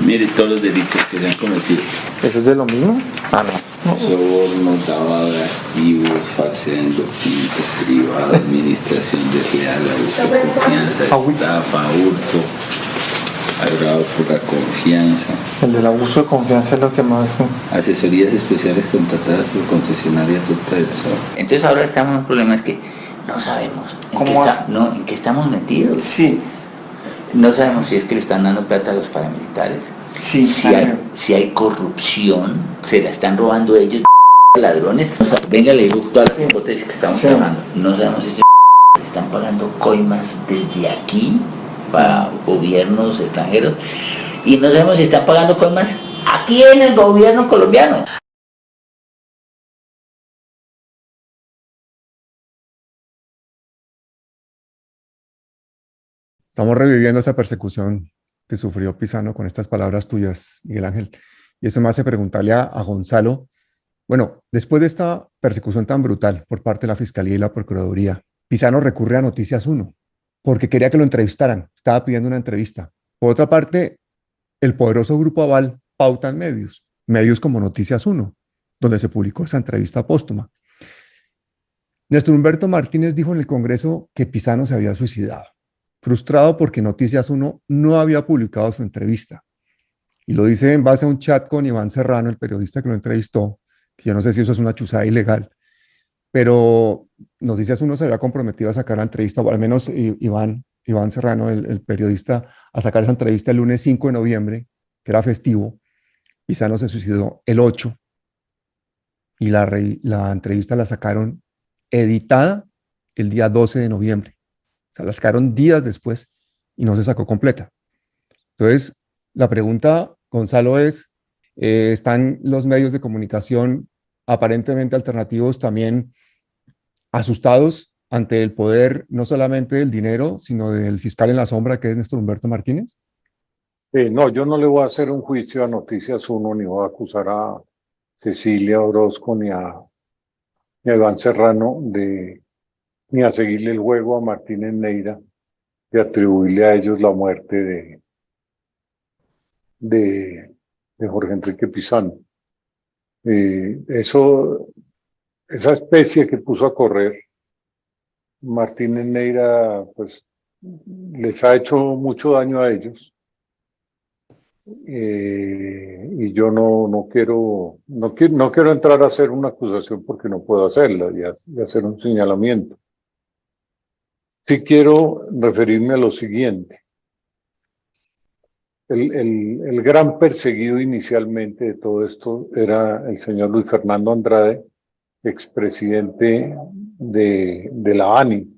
Mire todos los delitos que se han cometido. ¿Eso es de lo mismo? No. Soborno, lavado de activos, falsedad en documentos privados, administración desleal, abuso de confianza, estafa, hurto, agravado por la confianza. El del abuso de confianza es lo que más... Asesorías especiales contratadas por concesionarias Ruta del Sol. Entonces ahora estamos en un problema, es que no sabemos en qué estamos metidos. Sí. No sabemos si es que le están dando plata a los paramilitares, sí, si hay corrupción, se la están robando ellos, ladrones. Venga, le digo todas las hipótesis que estamos trabajando. No sabemos si se están pagando coimas desde aquí para gobiernos extranjeros y no sabemos si están pagando coimas aquí en el gobierno colombiano. Estamos reviviendo esa persecución que sufrió Pizano con estas palabras tuyas, Miguel Ángel. Y eso me hace preguntarle a Gonzalo, bueno, después de esta persecución tan brutal por parte de la Fiscalía y la Procuraduría, Pizano recurre a Noticias 1 porque quería que lo entrevistaran, estaba pidiendo una entrevista. Por otra parte, el poderoso Grupo Aval pauta en medios como Noticias 1, donde se publicó esa entrevista póstuma. Néstor Humberto Martínez dijo en el Congreso que Pizano se había suicidado, frustrado porque Noticias 1 no había publicado su entrevista. Y lo dice en base a un chat con Iván Serrano, el periodista que lo entrevistó, que yo no sé si eso es una chuzada ilegal, pero Noticias 1 se había comprometido a sacar la entrevista, o al menos Iván Serrano, el periodista, a sacar esa entrevista el lunes 5 de noviembre, que era festivo. Pizano se suicidó el 8, y la entrevista la sacaron editada el día 12 de noviembre. O sea, la sacaron días después y no se sacó completa. Entonces, la pregunta, Gonzalo, es, ¿están los medios de comunicación aparentemente alternativos también asustados ante el poder no solamente del dinero, sino del fiscal en la sombra, que es Néstor Humberto Martínez? No, yo no le voy a hacer un juicio a Noticias 1, ni voy a acusar a Cecilia Orozco ni a Iván Serrano ni a seguirle el juego a Martínez Neira de atribuirle a ellos la muerte de Jorge Enrique Pizano. Esa especie que puso a correr Martínez Neira, pues les ha hecho mucho daño a ellos. Y yo no quiero entrar a hacer una acusación porque no puedo hacerla y hacer un señalamiento. Sí quiero referirme a lo siguiente. El gran perseguido inicialmente de todo esto era el señor Luis Fernando Andrade, expresidente de la ANI.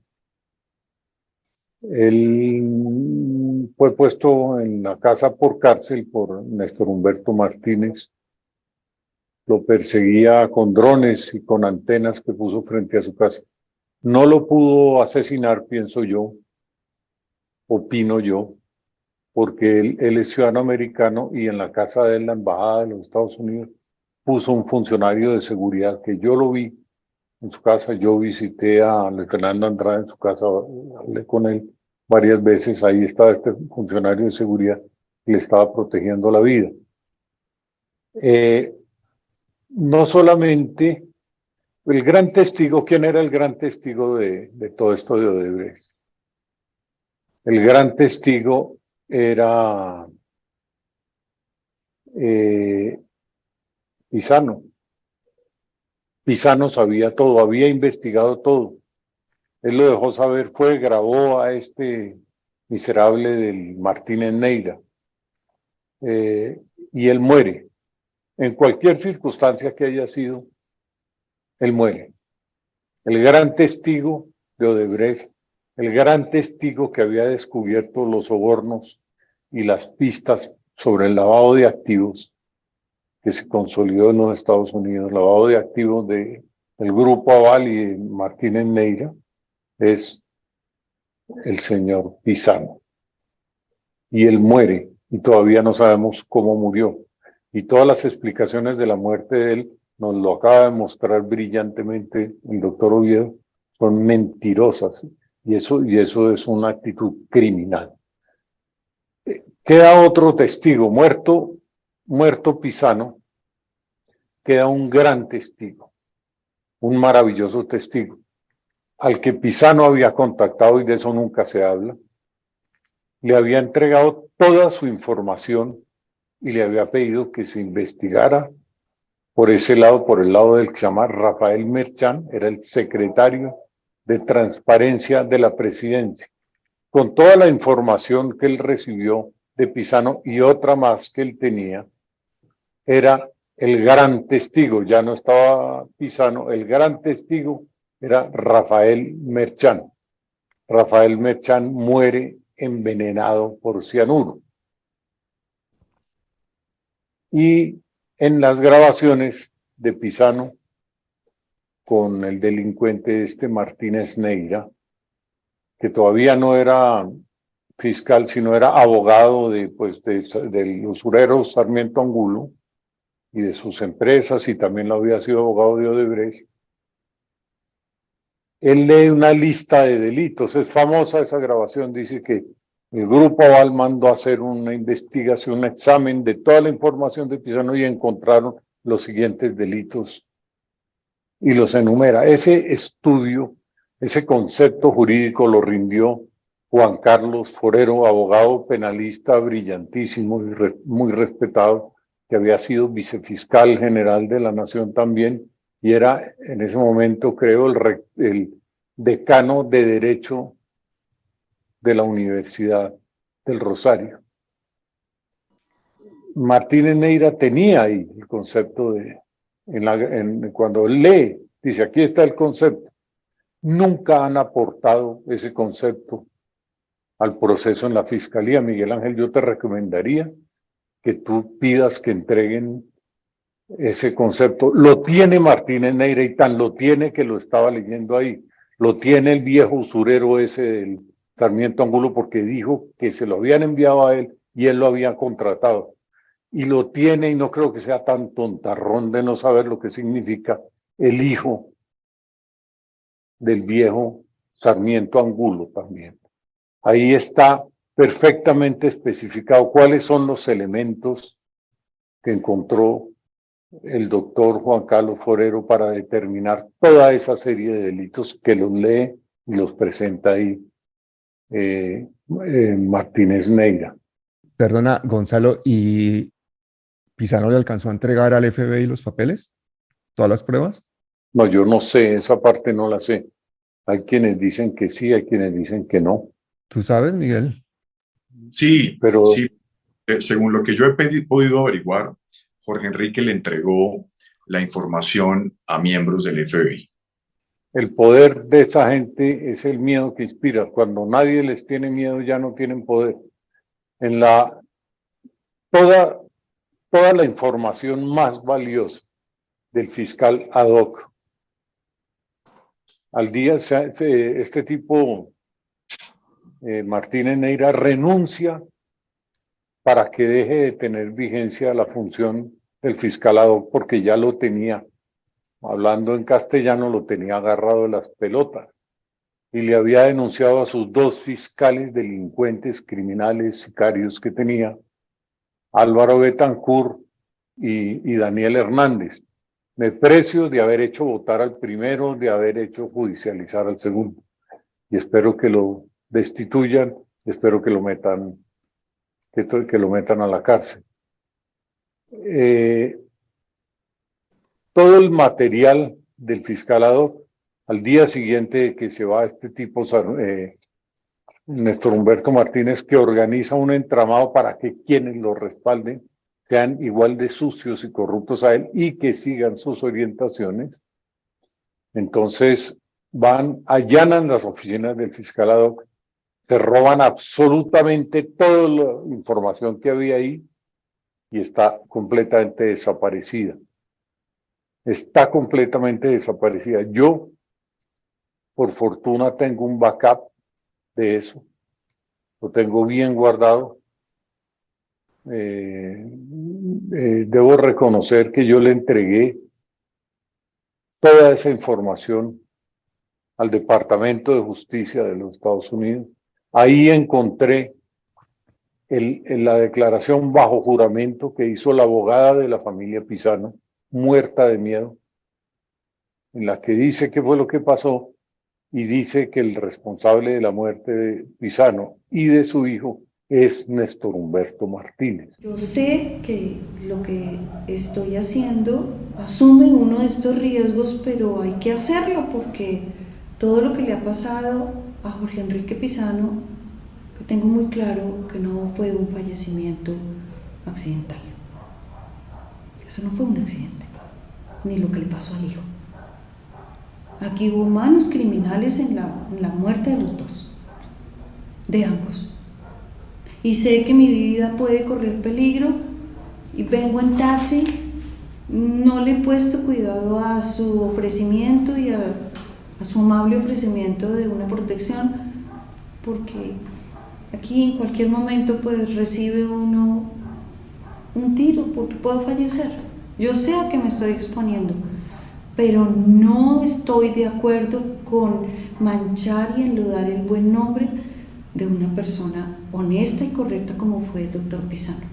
Él fue puesto en la casa por cárcel por Néstor Humberto Martínez. Lo perseguía con drones y con antenas que puso frente a su casa. No lo pudo asesinar, pienso yo, opino yo, porque él es ciudadano americano y en la casa de él, la embajada de los Estados Unidos, puso un funcionario de seguridad que yo lo vi en su casa. Yo visité a Luis Fernando Andrade en su casa, hablé con él varias veces. Ahí estaba este funcionario de seguridad que le estaba protegiendo la vida. No solamente el gran testigo. ¿Quién era el gran testigo de todo esto de Odebrecht? El gran testigo era Pisano. Pisano sabía todo, había investigado todo. Él lo dejó saber, grabó a este miserable del Martínez Neira. Y él muere. En cualquier circunstancia que haya sido, él muere. El gran testigo de Odebrecht, el gran testigo que había descubierto los sobornos y las pistas sobre el lavado de activos que se consolidó en los Estados Unidos, lavado de activos del Grupo Aval y de Martínez Neira, es el señor Pisano. Y él muere, y todavía no sabemos cómo murió. Y todas las explicaciones de la muerte de él, nos lo acaba de mostrar brillantemente el doctor Oviedo, son mentirosas. Y eso es una actitud criminal. Queda otro testigo, muerto Pisano, queda un gran testigo, un maravilloso testigo, al que Pisano había contactado, y de eso nunca se habla. Le había entregado toda su información y le había pedido que se investigara por ese lado, por el lado del que se llama Rafael Merchán, era el secretario de Transparencia de la Presidencia, con toda la información que él recibió de Pisano y otra más que él tenía. Era el gran testigo, ya no estaba Pisano, el gran testigo era Rafael Merchán. Rafael Merchán muere envenenado por cianuro. Y en las grabaciones de Pisano con el delincuente Martínez Neira, que todavía no era fiscal, sino era abogado del usurero Sarmiento Angulo y de sus empresas, y también lo había sido abogado de Odebrecht. Él lee una lista de delitos, es famosa esa grabación, dice que el Grupo Aval mandó a hacer una investigación, un examen de toda la información de Pisano y encontraron los siguientes delitos y los enumera. Ese estudio, ese concepto jurídico lo rindió Juan Carlos Forero, abogado penalista brillantísimo y muy respetado, que había sido vicefiscal general de la Nación también, y era en ese momento, creo, el decano de Derecho de la Universidad del Rosario. Martínez Neira tenía ahí el concepto cuando lee, dice, aquí está el concepto. Nunca han aportado ese concepto al proceso en la Fiscalía. Miguel Ángel, yo te recomendaría que tú pidas que entreguen ese concepto. Lo tiene Martínez Neira, y tan lo tiene que lo estaba leyendo ahí. Lo tiene el viejo usurero ese del Sarmiento Angulo, porque dijo que se lo habían enviado a él y él lo había contratado. Y lo tiene, y no creo que sea tan tontarrón de no saber lo que significa el hijo del viejo Sarmiento Angulo también. Ahí está perfectamente especificado cuáles son los elementos que encontró el doctor Juan Carlos Forero para determinar toda esa serie de delitos, que los lee y los presenta ahí Martínez Neira. Perdona, Gonzalo, ¿y Pisano le alcanzó a entregar al FBI los papeles? ¿Todas las pruebas? No, yo no sé, esa parte no la sé. Hay quienes dicen que sí, hay quienes dicen que no. ¿Tú sabes, Miguel? Sí, pero sí. Según lo que yo he podido averiguar, Jorge Enrique le entregó la información a miembros del FBI. El poder de esa gente es el miedo que inspira. Cuando nadie les tiene miedo, ya no tienen poder. Toda la información más valiosa del fiscal ad hoc. Al día, este tipo, Martínez Neira, renuncia para que deje de tener vigencia la función del fiscal ad hoc, porque ya lo tenía, hablando en castellano, lo tenía agarrado de las pelotas y le había denunciado a sus dos fiscales delincuentes, criminales, sicarios que tenía, Álvaro Betancourt y Daniel Hernández. Me precio de haber hecho votar al primero, de haber hecho judicializar al segundo. Y espero que lo destituyan, espero que lo metan a la cárcel. Todo el material del fiscal ad hoc, al día siguiente de que se va este tipo, Néstor Humberto Martínez, que organiza un entramado para que quienes lo respalden sean igual de sucios y corruptos a él y que sigan sus orientaciones. Entonces allanan las oficinas del fiscal ad hoc, se roban absolutamente toda la información que había ahí y está completamente desaparecida. Está completamente desaparecida. Yo, por fortuna, tengo un backup de eso. Lo tengo bien guardado. Debo reconocer que yo le entregué toda esa información al Departamento de Justicia de los Estados Unidos. Ahí encontré la declaración bajo juramento que hizo la abogada de la familia Pisano, muerta de miedo, en la que dice qué fue lo que pasó y dice que el responsable de la muerte de Pisano y de su hijo es Néstor Humberto Martínez. Yo sé que lo que estoy haciendo asume uno de estos riesgos, pero hay que hacerlo porque todo lo que le ha pasado a Jorge Enrique Pisano, que tengo muy claro que no fue un fallecimiento accidental. Eso no fue un accidente, ni lo que le pasó al hijo. Aquí hubo manos criminales en la muerte de los dos, de ambos. Y sé que mi vida puede correr peligro y vengo en taxi, no le he puesto cuidado a su ofrecimiento y a su amable ofrecimiento de una protección, porque aquí en cualquier momento pues recibe uno un tiro, porque puedo fallecer. Yo sé a qué me estoy exponiendo, pero no estoy de acuerdo con manchar y enlodar el buen nombre de una persona honesta y correcta como fue el doctor Pisano.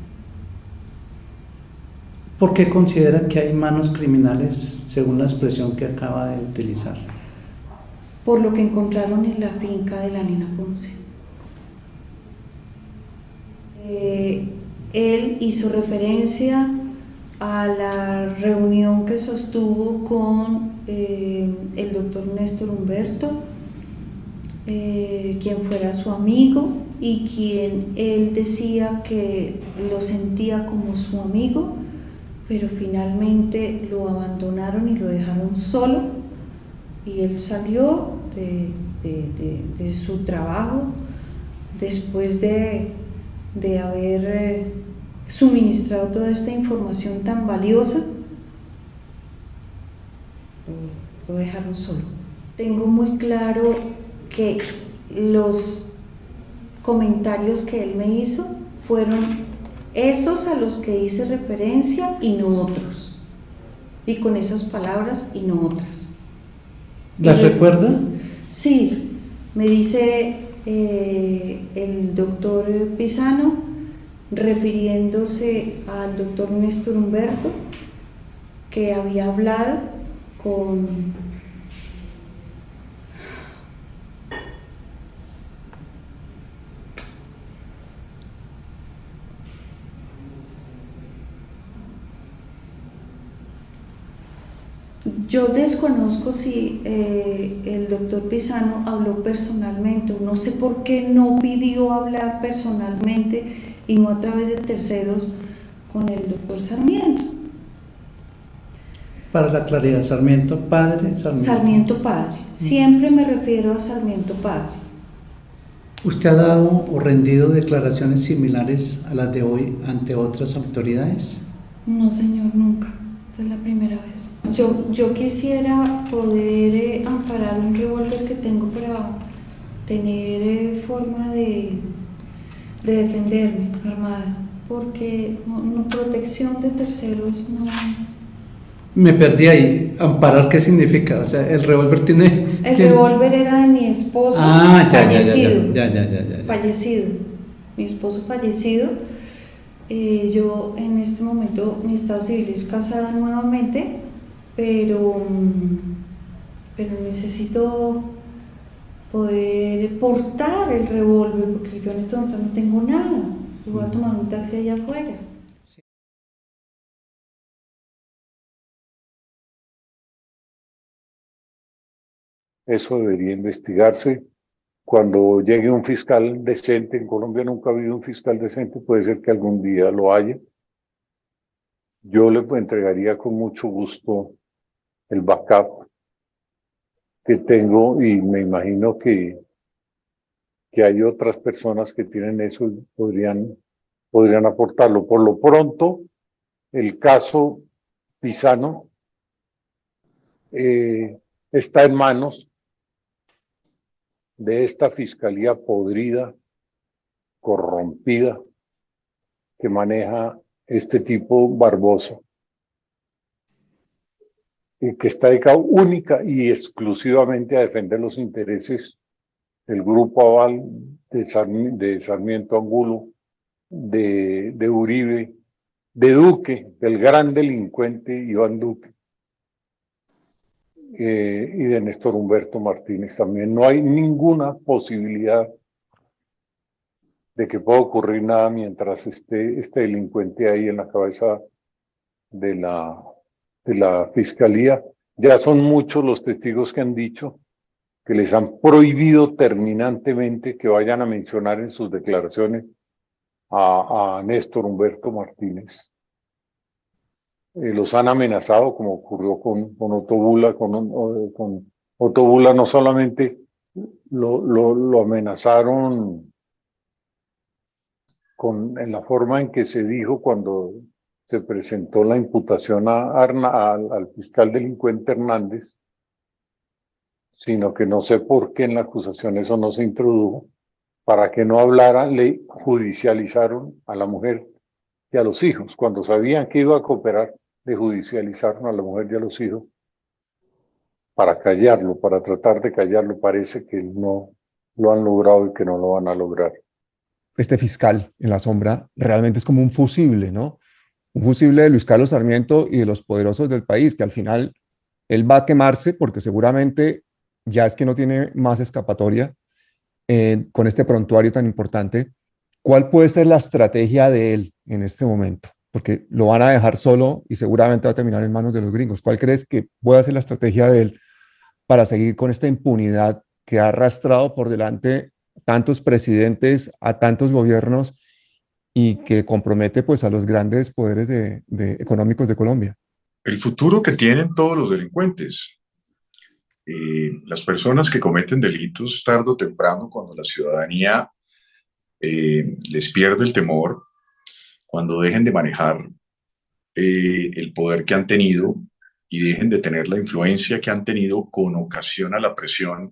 ¿Por qué considera que hay manos criminales según la expresión que acaba de utilizar? Por lo que encontraron en la finca de la nena Ponce. Él hizo referencia a la reunión que sostuvo con el doctor Néstor Humberto, quien fuera su amigo y quien él decía que lo sentía como su amigo, pero finalmente lo abandonaron y lo dejaron solo y él salió de su trabajo después de haber suministrado toda esta información tan valiosa. Lo dejaron solo. Tengo muy claro que los comentarios que él me hizo fueron esos a los que hice referencia y no otros, y con esas palabras y no otras. ¿Las recuerda? Sí, me dice el doctor Pisano, refiriéndose al doctor Néstor Humberto, que había hablado con yo desconozco si el doctor Pisano habló personalmente, no sé por qué no pidió hablar personalmente y no a través de terceros con el doctor Sarmiento. Para la claridad, Sarmiento padre, Sarmiento padre. Siempre me refiero a Sarmiento padre. ¿Usted ha dado o rendido declaraciones similares a las de hoy ante otras autoridades? No, señor, nunca. Esta es la primera vez. Yo quisiera poder amparar un revólver que tengo para tener forma de defenderme armada, porque protección de terceros no. Me perdí ahí. ¿Amparar qué significa? O sea, el revólver tiene... El revólver era de mi esposo fallecido. Ya. Fallecido. Mi esposo fallecido. Yo en este momento, mi estado civil es casada nuevamente, pero necesito poder portar el revólver, porque yo en este momento no tengo nada. Yo voy a tomar un taxi allá afuera. Eso debería investigarse. Cuando llegue un fiscal decente, en Colombia nunca ha habido un fiscal decente, puede ser que algún día lo haya. Yo le entregaría con mucho gusto el backup que tengo y me imagino que hay otras personas que tienen eso y podrían aportarlo. Por lo pronto, el caso Pisano está en manos de esta fiscalía podrida, corrompida, que maneja este tipo Barbosa, y que está dedicado única y exclusivamente a defender los intereses del Grupo Aval, de Sarmiento Angulo, de Uribe, de Duque, del gran delincuente Iván Duque, y de Néstor Humberto Martínez también. No hay ninguna posibilidad de que pueda ocurrir nada mientras esté este delincuente ahí en la cabeza de la fiscalía. Ya son muchos los testigos que han dicho que les han prohibido terminantemente que vayan a mencionar en sus declaraciones a Néstor Humberto Martínez. Los han amenazado, como ocurrió con Otto Bula. Con Otto Bula no solamente lo amenazaron en la forma en que se dijo cuando se presentó la imputación al fiscal delincuente Hernández, sino que no sé por qué en la acusación eso no se introdujo. Para que no hablara, le judicializaron a la mujer y a los hijos. Cuando sabían que iba a cooperar, le judicializaron a la mujer y a los hijos para callarlo, para tratar de callarlo. Parece que no lo han logrado y que no lo van a lograr. Este fiscal en la sombra realmente es como un fusible, ¿no? Un fusible de Luis Carlos Sarmiento y de los poderosos del país, que al final él va a quemarse porque seguramente ya es que no tiene más escapatoria con este prontuario tan importante. ¿Cuál puede ser la estrategia de él en este momento? Porque lo van a dejar solo y seguramente va a terminar en manos de los gringos. ¿Cuál crees que puede ser la estrategia de él para seguir con esta impunidad que ha arrastrado por delante tantos presidentes, a tantos gobiernos y que compromete pues a los grandes poderes económicos de Colombia? El futuro que tienen todos los delincuentes. Las personas que cometen delitos tarde o temprano, cuando la ciudadanía les pierde el temor, cuando dejen de manejar el poder que han tenido y dejen de tener la influencia que han tenido con ocasión a la presión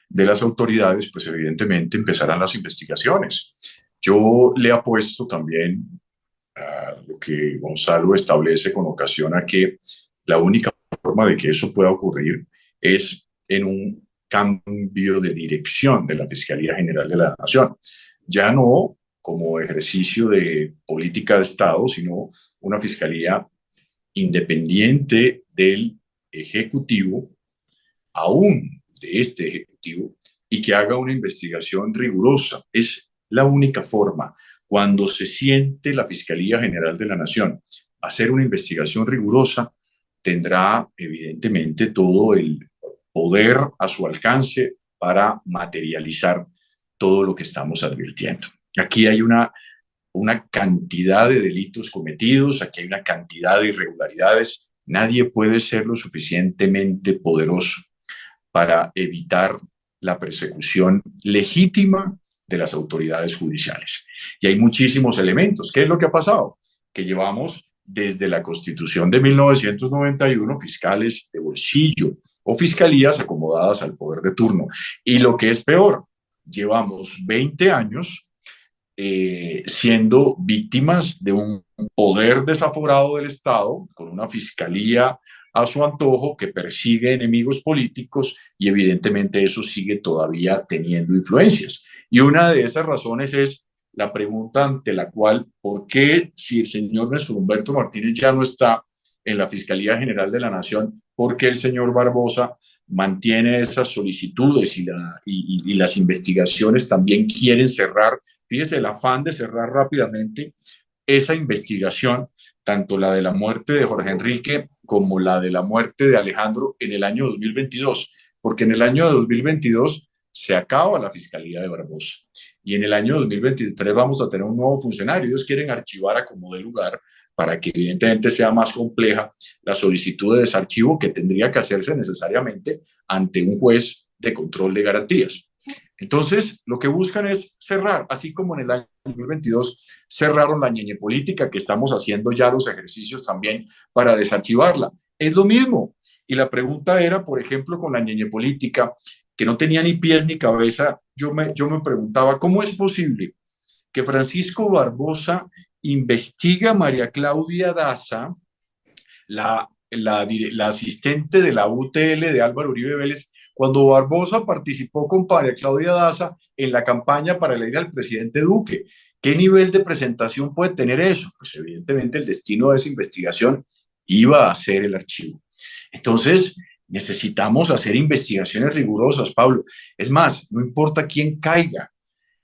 de las autoridades, pues evidentemente empezarán las investigaciones. Yo le apuesto también a lo que Gonzalo establece con ocasión a que la única forma de que eso pueda ocurrir es en un cambio de dirección de la Fiscalía General de la Nación. Ya no como ejercicio de política de Estado, sino una fiscalía independiente del Ejecutivo, aún de este Ejecutivo, y que haga una investigación rigurosa. Es la única forma. Cuando se siente la Fiscalía General de la Nación hacer una investigación rigurosa, tendrá evidentemente todo el poder a su alcance para materializar todo lo que estamos advirtiendo. Aquí hay una cantidad de delitos cometidos, aquí hay una cantidad de irregularidades Nadie puede ser lo suficientemente poderoso para evitar la persecución legítima de las autoridades judiciales. Y hay muchísimos elementos. ¿Qué es lo que ha pasado? Que llevamos desde la Constitución de 1991 fiscales de bolsillo o fiscalías acomodadas al poder de turno. Y lo que es peor, llevamos 20 años siendo víctimas de un poder desaforado del Estado, con una fiscalía a su antojo que persigue enemigos políticos y evidentemente eso sigue todavía teniendo influencias. Y una de esas razones es la pregunta ante la cual, ¿por qué si el señor Néstor Humberto Martínez ya no está en la Fiscalía General de la Nación, por qué el señor Barbosa mantiene esas solicitudes y las investigaciones también quieren cerrar? Fíjese el afán de cerrar rápidamente esa investigación, tanto la de la muerte de Jorge Enrique como la de la muerte de Alejandro en el año 2022, porque en el año 2022 se acaba la Fiscalía de Barbosa y en el año 2023 vamos a tener un nuevo funcionario. Ellos quieren archivar a como de lugar para que evidentemente sea más compleja la solicitud de desarchivo que tendría que hacerse necesariamente ante un juez de control de garantías. Entonces, lo que buscan es cerrar, así como en el año 2022 cerraron la ñeñe política, que estamos haciendo ya los ejercicios también para desarchivarla. Es lo mismo. Y la pregunta era, por ejemplo, con la ñeñe política, que no tenía ni pies ni cabeza, yo me preguntaba, ¿cómo es posible que Francisco Barbosa investiga a María Claudia Daza, la asistente de la UTL de Álvaro Uribe Vélez, cuando Barbosa participó con María Claudia Daza en la campaña para elegir al presidente Duque? ¿Qué nivel de presentación puede tener eso? Pues evidentemente el destino de esa investigación iba a ser el archivo. Entonces, necesitamos hacer investigaciones rigurosas, Pablo. Es más, no importa quién caiga,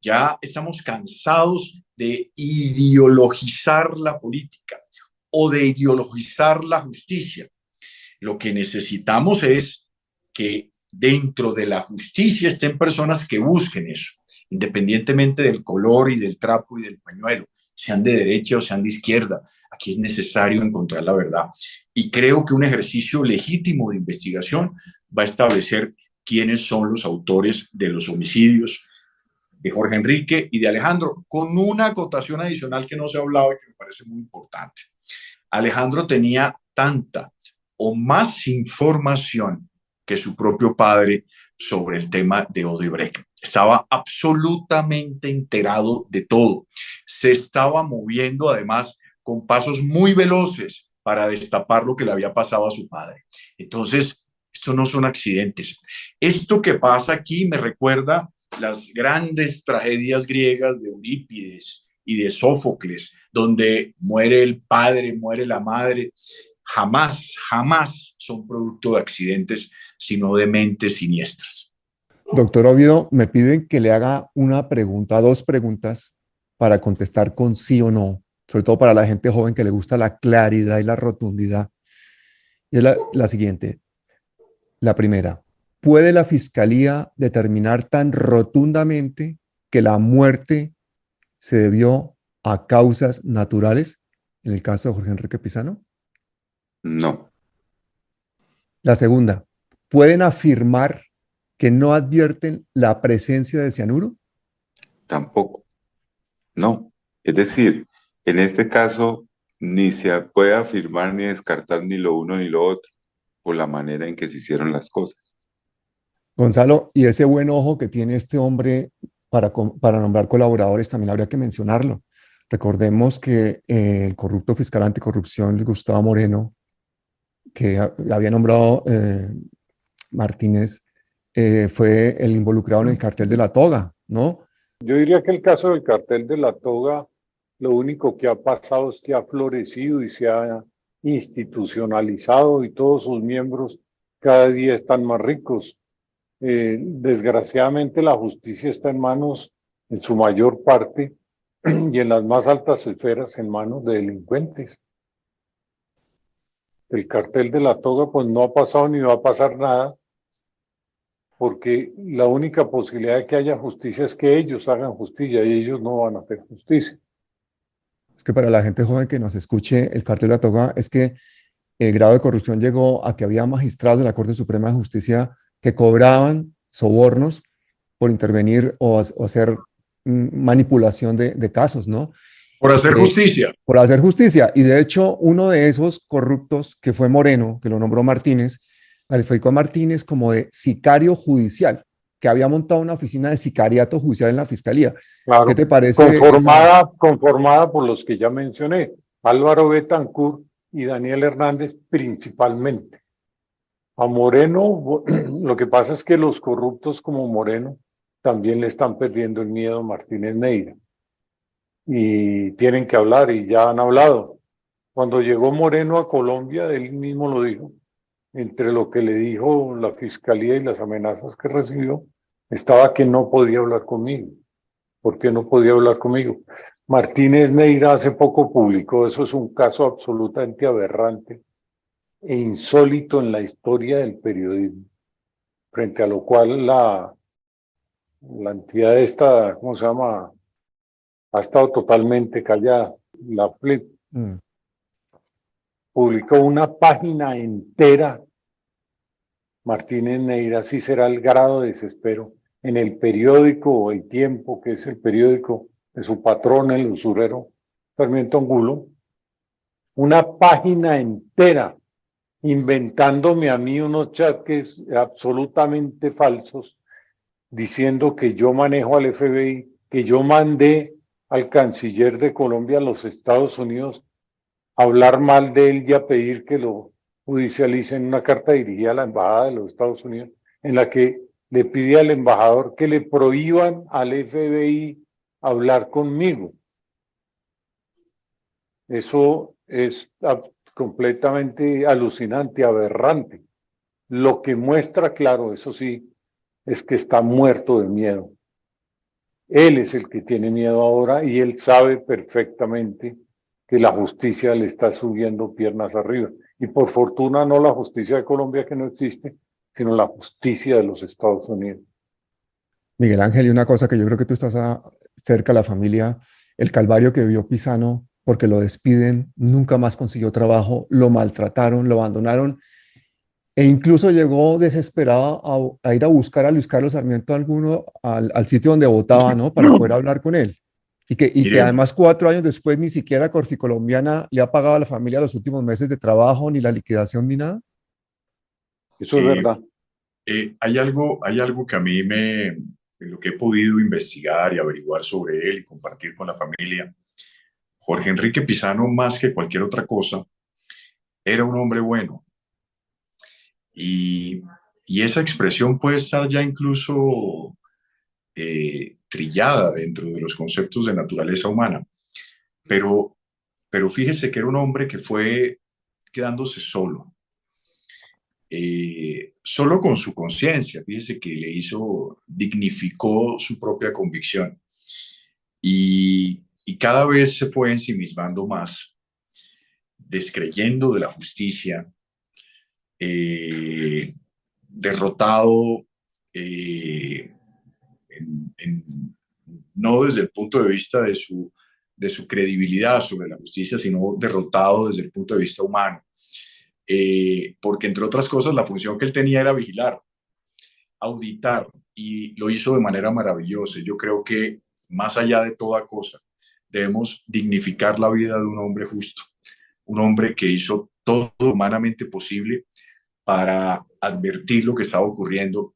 ya estamos cansados de ideologizar la política o de ideologizar la justicia. Lo que necesitamos es que dentro de la justicia estén personas que busquen eso, independientemente del color y del trapo y del pañuelo, sean de derecha o sean de izquierda. Aquí es necesario encontrar la verdad. Y creo que un ejercicio legítimo de investigación va a establecer quiénes son los autores de los homicidios de Jorge Enrique y de Alejandro, con una acotación adicional que no se ha hablado y que me parece muy importante. Alejandro tenía tanta o más información que su propio padre sobre el tema de Odebrecht. Estaba absolutamente enterado de todo. Se estaba moviendo además con pasos muy veloces para destapar lo que le había pasado a su padre. Entonces, esto no son accidentes. Esto que pasa aquí me recuerda las grandes tragedias griegas de Eurípides y de Sófocles, donde muere el padre, muere la madre. Jamás, jamás son producto de accidentes, sino de mentes siniestras. Doctor Oviedo, me piden que le haga una pregunta, dos preguntas para contestar con sí o no, sobre todo para la gente joven que le gusta la claridad y la rotundidad. Y es la siguiente. La primera, ¿puede la Fiscalía determinar tan rotundamente que la muerte se debió a causas naturales en el caso de Jorge Enrique Pizano? No. La segunda, ¿pueden afirmar que no advierten la presencia de cianuro? Tampoco. No. Es decir, en este caso ni se puede afirmar ni descartar ni lo uno ni lo otro por la manera en que se hicieron las cosas. Gonzalo, y ese buen ojo que tiene este hombre para nombrar colaboradores también habría que mencionarlo. Recordemos que el corrupto fiscal anticorrupción, Gustavo Moreno, que había nombrado Martínez, fue el involucrado en el cartel de la toga, ¿no? Yo diría que el caso del cartel de la toga, lo único que ha pasado es que ha florecido y se ha institucionalizado y todos sus miembros cada día están más ricos. Desgraciadamente la justicia está en manos, en su mayor parte, y en las más altas esferas, en manos de delincuentes. El cartel de la toga pues no ha pasado ni va a pasar nada, porque la única posibilidad de que haya justicia es que ellos hagan justicia y ellos no van a hacer justicia. Es que para la gente joven que nos escuche, el cartel de la toga es que el grado de corrupción llegó a que había magistrados de la Corte Suprema de Justicia que cobraban sobornos por intervenir o hacer manipulación de casos, ¿no? Por hacer justicia. Por hacer justicia. Y de hecho, uno de esos corruptos, que fue Moreno, que lo nombró Martínez, calificó a Martínez como de sicario judicial, que había montado una oficina de sicariato judicial en la fiscalía. Claro, ¿Qué te parece? conformada por los que ya mencioné, Álvaro Betancourt y Daniel Hernández principalmente. A Moreno, lo que pasa es que los corruptos como Moreno también le están perdiendo el miedo a Martínez Neira. Y tienen que hablar, y ya han hablado. Cuando llegó Moreno a Colombia, él mismo lo dijo, entre lo que le dijo la fiscalía y las amenazas que recibió, estaba que no podía hablar conmigo. ¿Por qué no podía hablar conmigo? Martínez Neira hace poco publicó, eso es un caso absolutamente aberrante e insólito en la historia del periodismo, frente a lo cual la entidad esta, ¿cómo se llama?, ha estado totalmente callada. La FLIP publicó una página entera. Martínez Neira, sí será el grado de desespero en el periódico El Tiempo, que es el periódico de su patrón, el usurero Sarmiento Angulo, una página entera inventándome a mí unos chats absolutamente falsos, diciendo que yo manejo al FBI, que yo mandé al canciller de Colombia a los Estados Unidos a hablar mal de él y a pedir que lo judicialicen, una carta dirigida a la embajada de los Estados Unidos, en la que le pide al embajador que le prohíban al FBI hablar conmigo. Eso es completamente alucinante, aberrante. Lo que muestra claro, eso sí, es que está muerto de miedo. Él es el que tiene miedo ahora y él sabe perfectamente que la justicia le está subiendo piernas arriba. Y por fortuna no la justicia de Colombia, que no existe, sino la justicia de los Estados Unidos. Miguel Ángel, y una cosa que yo creo que tú estás cerca de la familia, el calvario que vivió Pisano porque lo despiden, nunca más consiguió trabajo, lo maltrataron, lo abandonaron, e incluso llegó desesperado a ir a buscar a Luis Carlos Sarmiento al sitio donde votaba, ¿no? Para poder hablar con él. Y que además 4 años después ni siquiera Corficolombiana le ha pagado a la familia los últimos meses de trabajo, ni la liquidación, ni nada. Eso es verdad. Hay algo que a mí lo que he podido investigar y averiguar sobre él y compartir con la familia. Jorge Enrique Pisano, más que cualquier otra cosa, era un hombre bueno. Y esa expresión puede estar ya incluso trillada dentro de los conceptos de naturaleza humana. Pero fíjese que era un hombre que fue quedándose solo. Solo con su conciencia, fíjese que dignificó su propia convicción. Y cada vez se fue ensimismando más, descreyendo de la justicia, derrotado, no desde el punto de vista de su credibilidad sobre la justicia, sino derrotado desde el punto de vista humano. Porque, entre otras cosas, la función que él tenía era vigilar, auditar, y lo hizo de manera maravillosa. Yo creo que, más allá de toda cosa, debemos dignificar la vida de un hombre justo, un hombre que hizo todo humanamente posible para advertir lo que estaba ocurriendo.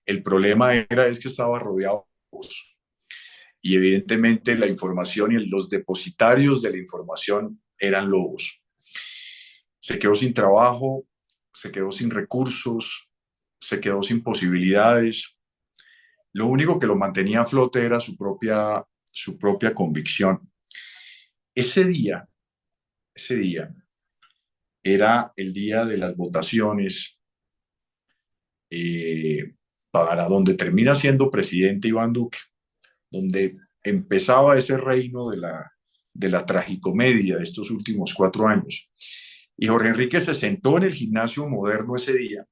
El problema es que estaba rodeado de lobos, y evidentemente la información y los depositarios de la información eran lobos. Se quedó sin trabajo, se quedó sin recursos, se quedó sin posibilidades. Lo único que lo mantenía a flote era su propia convicción. Ese día era el día de las votaciones para donde termina siendo presidente Iván Duque, donde empezaba ese reino de la tragicomedia de estos últimos 4 años. Y Jorge Enrique se sentó en el Gimnasio Moderno ese día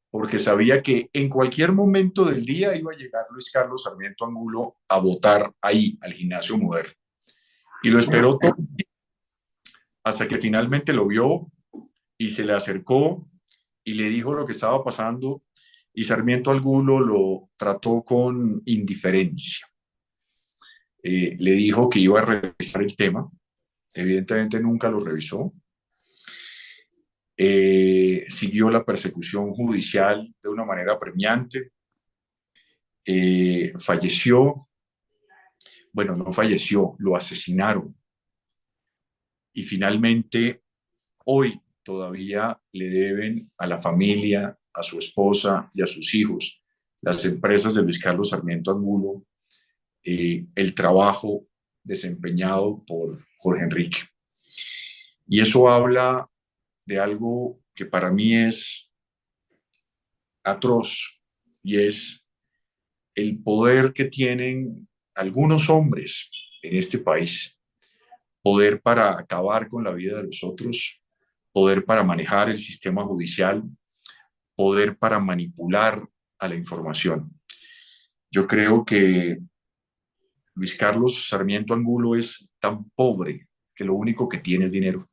porque sabía que en cualquier momento del día iba a llegar Luis Carlos Sarmiento Angulo a votar ahí, al Gimnasio Moderno. Y lo esperó todo hasta que finalmente lo vio y se le acercó y le dijo lo que estaba pasando, y Sarmiento Angulo lo trató con indiferencia. Le dijo que iba a revisar el tema, evidentemente nunca lo revisó. Siguió la persecución judicial de una manera apremiante. Falleció, bueno, no falleció, lo asesinaron. Y finalmente, hoy todavía le deben a la familia, a su esposa y a sus hijos, las empresas de Luis Carlos Sarmiento Angulo, el trabajo desempeñado por Jorge Enrique. Y eso habla de algo que para mí es atroz, y es el poder que tienen algunos hombres en este país, poder para acabar con la vida de los otros, poder para manejar el sistema judicial, poder para manipular a la información. Yo creo que Luis Carlos Sarmiento Angulo es tan pobre que lo único que tiene es dinero.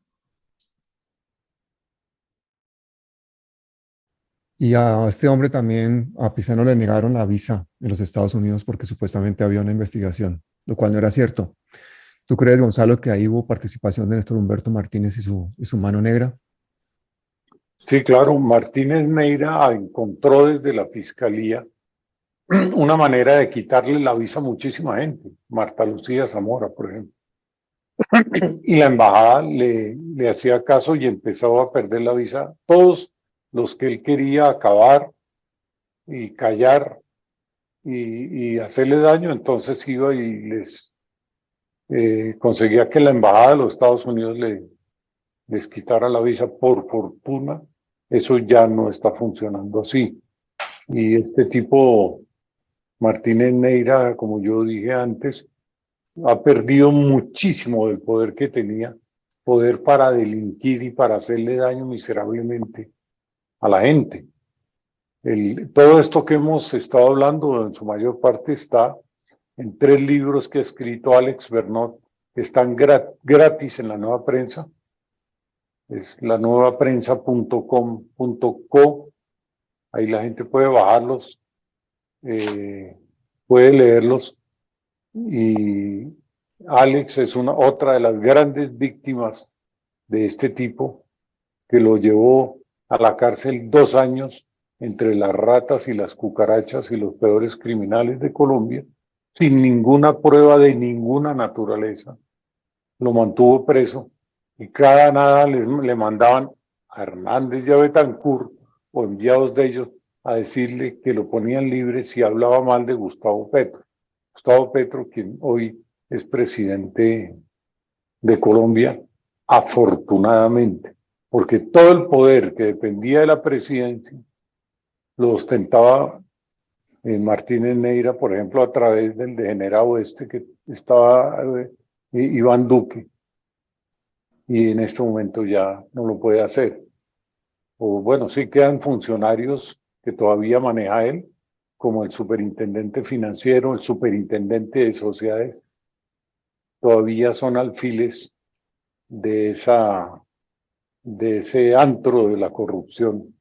Y a este hombre también, a Pisano, le negaron la visa en los Estados Unidos porque supuestamente había una investigación, lo cual no era cierto. ¿Tú crees, Gonzalo, que ahí hubo participación de Néstor Humberto Martínez y su mano negra? Sí, claro, Martínez Neira encontró desde la fiscalía una manera de quitarle la visa a muchísima gente, Marta Lucía Zamora, por ejemplo. Y la embajada le hacía caso y empezaba a perder la visa. Todos los que él quería acabar y callar y hacerle daño, entonces iba y les conseguía que la embajada de los Estados Unidos les quitara la visa. Por fortuna, eso ya no está funcionando así. Y este tipo, Martínez Neira, como yo dije antes, ha perdido muchísimo del poder que tenía, poder para delinquir y para hacerle daño miserablemente a la gente. Todo esto que hemos estado hablando, en su mayor parte, está en 3 libros que ha escrito Alex Bernot, que están gratis en la Nueva Prensa. Es lanuevaprensa.com.co. Ahí la gente puede bajarlos, puede leerlos. Y Alex es otra de las grandes víctimas de este tipo, que lo llevó a la cárcel 2 años entre las ratas y las cucarachas y los peores criminales de Colombia, sin ninguna prueba de ninguna naturaleza. Lo mantuvo preso y cada nada le mandaban a Hernández y a Betancourt o enviados de ellos a decirle que lo ponían libre si hablaba mal de Gustavo Petro. Gustavo Petro, quien hoy es presidente de Colombia, afortunadamente, porque todo el poder que dependía de la presidencia lo ostentaba Martínez Neira, por ejemplo, a través del degenerado que estaba Iván Duque, y en este momento ya no lo puede hacer. O bueno, sí quedan funcionarios que todavía maneja él, como el superintendente financiero, el superintendente de sociedades, todavía son alfiles de ese antro de la corrupción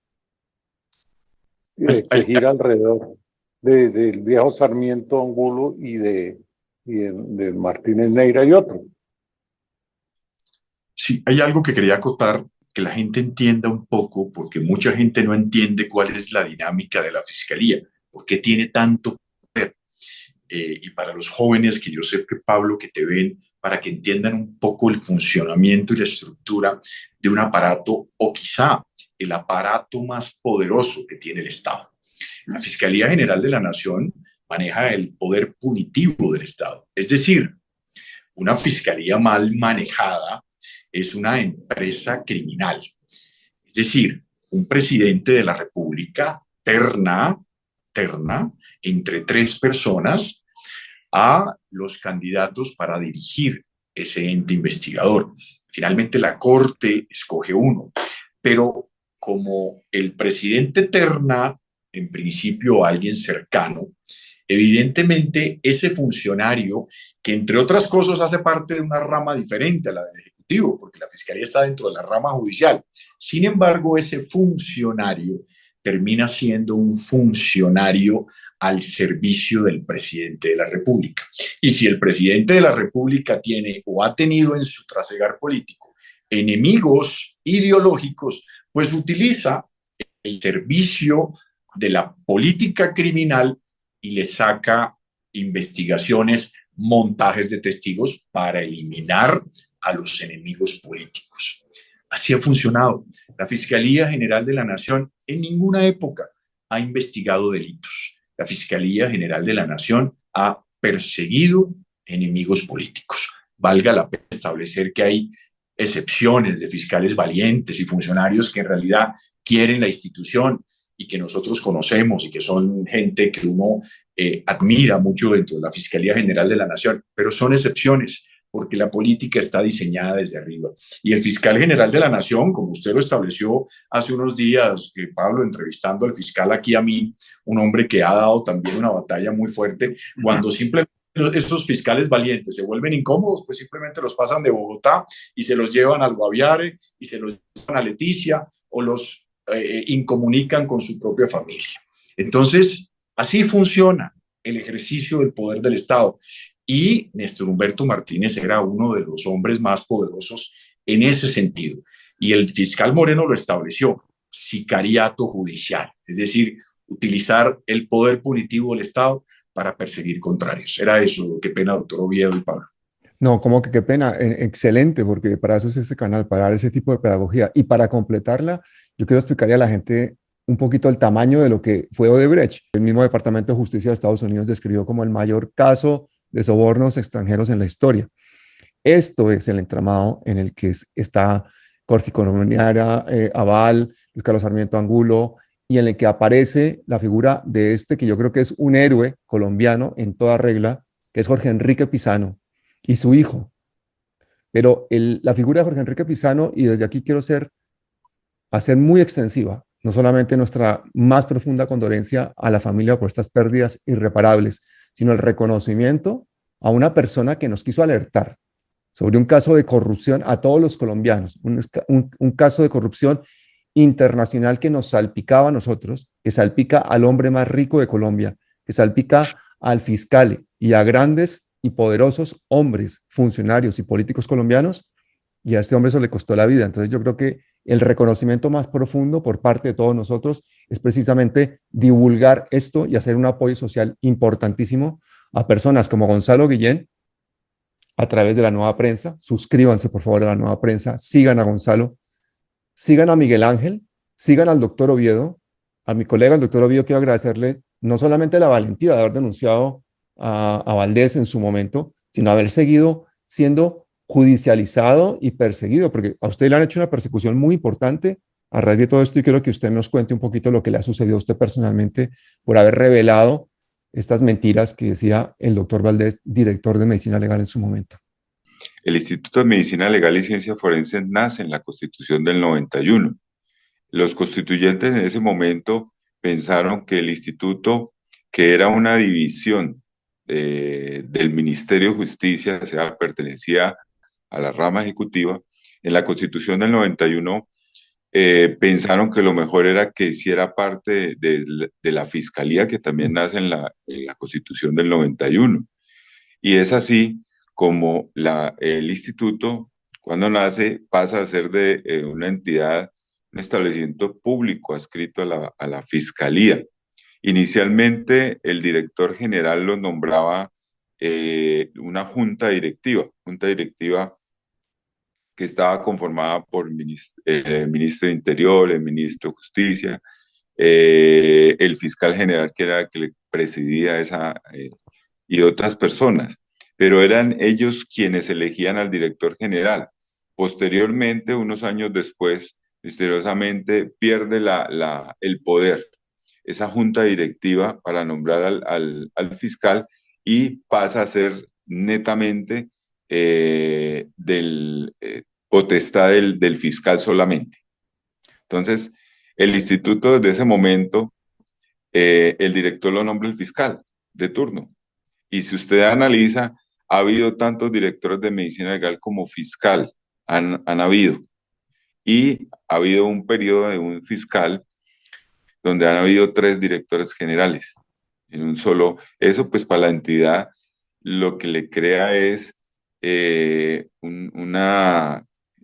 que gira alrededor del viejo Sarmiento Angulo y de Martínez Neira y otro. Sí, hay algo que quería acotar, que la gente entienda un poco, porque mucha gente no entiende cuál es la dinámica de la fiscalía, por qué tiene tanto poder. Y para los jóvenes, que yo sé que Pablo, que te ven, para que entiendan un poco el funcionamiento y la estructura de un aparato, o quizá el aparato más poderoso que tiene el Estado. La Fiscalía General de la Nación maneja el poder punitivo del Estado. Es decir, una fiscalía mal manejada es una empresa criminal. Es decir, un presidente de la República terna entre 3 personas a los candidatos para dirigir ese ente investigador. Finalmente la Corte escoge uno, pero como el presidente terna, en principio alguien cercano, evidentemente ese funcionario, que entre otras cosas hace parte de una rama diferente a la del Ejecutivo, ejecutivo, porque la fiscalía está dentro de la rama judicial. Sin embargo, ese funcionario termina siendo un funcionario al servicio del presidente de la República. Y si el presidente de la República tiene o ha tenido en su trasegar político enemigos ideológicos, pues utiliza el servicio de la política criminal y le saca investigaciones, montajes de testigos para eliminar a los enemigos políticos. Así ha funcionado. La Fiscalía General de la Nación en ninguna época ha investigado delitos. La Fiscalía General de la Nación ha perseguido enemigos políticos. Valga la pena establecer que hay excepciones de fiscales valientes y funcionarios que en realidad quieren la institución y que nosotros conocemos y que son gente que uno admira mucho dentro de la Fiscalía General de la Nación, pero son excepciones porque la política está diseñada desde arriba. Y el fiscal general de la Nación, como usted lo estableció hace unos días, Pablo, entrevistando al fiscal aquí a mí, un hombre que ha dado también una batalla muy fuerte, cuando simplemente esos fiscales valientes se vuelven incómodos, pues simplemente los pasan de Bogotá y se los llevan al Guaviare y se los llevan a Leticia o los incomunican con su propia familia. Entonces, así funciona el ejercicio del poder del Estado. Y Néstor Humberto Martínez era uno de los hombres más poderosos en ese sentido. Y el fiscal Moreno lo estableció, sicariato judicial, es decir, utilizar el poder punitivo del Estado para perseguir contrarios. Era eso. Qué pena, doctor Oviedo y Pablo. No, como que qué pena, excelente, porque para eso es este canal, para dar ese tipo de pedagogía. Y para completarla, yo quiero explicarle a la gente un poquito el tamaño de lo que fue Odebrecht. El mismo Departamento de Justicia de Estados Unidos describió como el mayor caso de sobornos extranjeros en la historia. Esto es el entramado en el que está Corsi Colombiana, Aval, Luis Carlos Sarmiento Angulo, y en el que aparece la figura de este que yo creo que es un héroe colombiano en toda regla, que es Jorge Enrique Pizano y su hijo. Pero la figura de Jorge Enrique Pizano, y desde aquí quiero hacer muy extensiva, no solamente nuestra más profunda condolencia a la familia por estas pérdidas irreparables, sino el reconocimiento a una persona que nos quiso alertar sobre un caso de corrupción a todos los colombianos, un caso de corrupción internacional que nos salpicaba a nosotros, que salpica al hombre más rico de Colombia, que salpica al fiscal y a grandes y poderosos hombres, funcionarios y políticos colombianos, y a este hombre eso le costó la vida. Entonces yo creo que el reconocimiento más profundo por parte de todos nosotros es precisamente divulgar esto y hacer un apoyo social importantísimo a personas como Gonzalo Guillén a través de La Nueva Prensa. Suscríbanse por favor a La Nueva Prensa, sigan a Gonzalo, sigan a Miguel Ángel, sigan al doctor Oviedo, a mi colega el doctor Oviedo. Quiero agradecerle no solamente la valentía de haber denunciado a Valdés en su momento, sino haber seguido siendo judicializado y perseguido, porque a usted le han hecho una persecución muy importante a raíz de todo esto, y quiero que usted nos cuente un poquito lo que le ha sucedido a usted personalmente por haber revelado estas mentiras que decía el doctor Valdés, director de Medicina Legal en su momento. El Instituto de Medicina Legal y Ciencias Forenses nace en la Constitución del 91. Los constituyentes en ese momento pensaron que el instituto, que era una división del Ministerio de Justicia, o sea, pertenecía a la rama ejecutiva, en la Constitución del 91 pensaron que lo mejor era que hiciera parte de la Fiscalía, que también nace en la Constitución del 91. Y es así como el instituto, cuando nace, pasa a ser de una entidad, un establecimiento público adscrito a la Fiscalía. Inicialmente, el director general lo nombraba una junta directiva que estaba conformada por el ministro de Interior, el ministro de Justicia, el fiscal general que era el que le presidía y otras personas, pero eran ellos quienes elegían al director general. Posteriormente, unos años después, misteriosamente pierde el poder esa junta directiva para nombrar al fiscal, y pasa a ser netamente potestad del fiscal solamente. Entonces, el instituto desde ese momento, el director lo nombra el fiscal de turno. Y si usted analiza, ha habido tantos directores de medicina legal como fiscal han habido. Y ha habido un periodo de un fiscal donde han habido 3 directores generales en un solo. Eso pues para la entidad lo que le crea es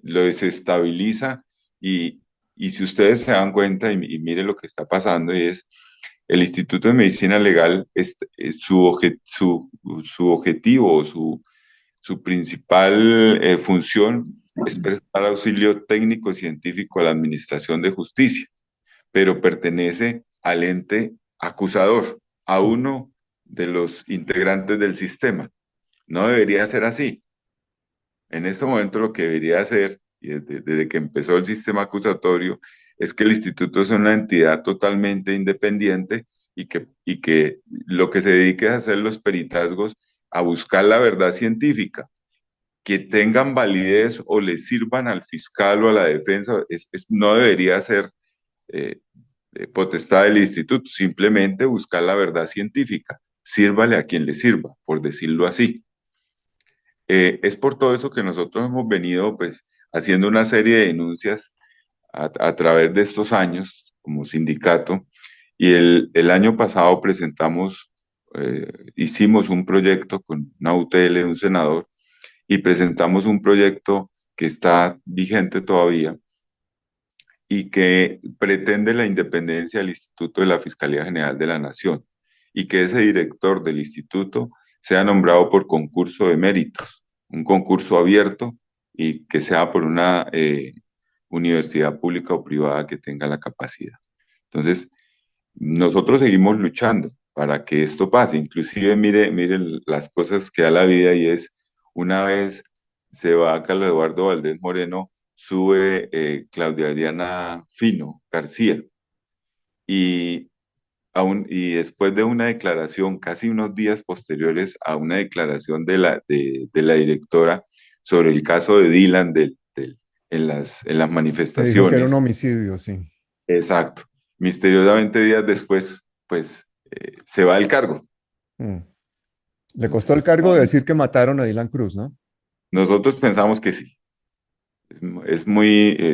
lo desestabiliza y si ustedes se dan cuenta y miren lo que está pasando y es el Instituto de Medicina Legal, su objetivo o su principal función es prestar auxilio técnico científico a la Administración de Justicia, pero pertenece al ente acusador, a uno de los integrantes del sistema. No debería ser así. En este momento lo que debería hacer, y desde que empezó el sistema acusatorio, es que el instituto es una entidad totalmente independiente y que lo que se dedique es a hacer los peritazgos, a buscar la verdad científica, que tengan validez o le sirvan al fiscal o a la defensa, no debería ser potestad del instituto, simplemente buscar la verdad científica, sírvale a quien le sirva, por decirlo así. Es por todo eso que nosotros hemos venido pues haciendo una serie de denuncias a través de estos años como sindicato y el año pasado hicimos un proyecto con una UTL de un senador y presentamos un proyecto que está vigente todavía y que pretende la independencia del Instituto de la Fiscalía General de la Nación y que ese director del instituto sea nombrado por concurso de méritos, un concurso abierto y que sea por una universidad pública o privada que tenga la capacidad. Entonces, nosotros seguimos luchando para que esto pase. Inclusive, mire las cosas que da la vida y es, una vez se va Carlos Eduardo Valdés Moreno, sube Claudia Adriana Fino García y después de una declaración, casi unos días posteriores a una declaración de la directora sobre el caso de Dylan en las Se manifestaciones. dijo que era un homicidio, sí. Exacto. Misteriosamente días después, pues, se va del cargo. Le costó el cargo de decir que mataron a Dylan Cruz, ¿no? Nosotros pensamos que sí.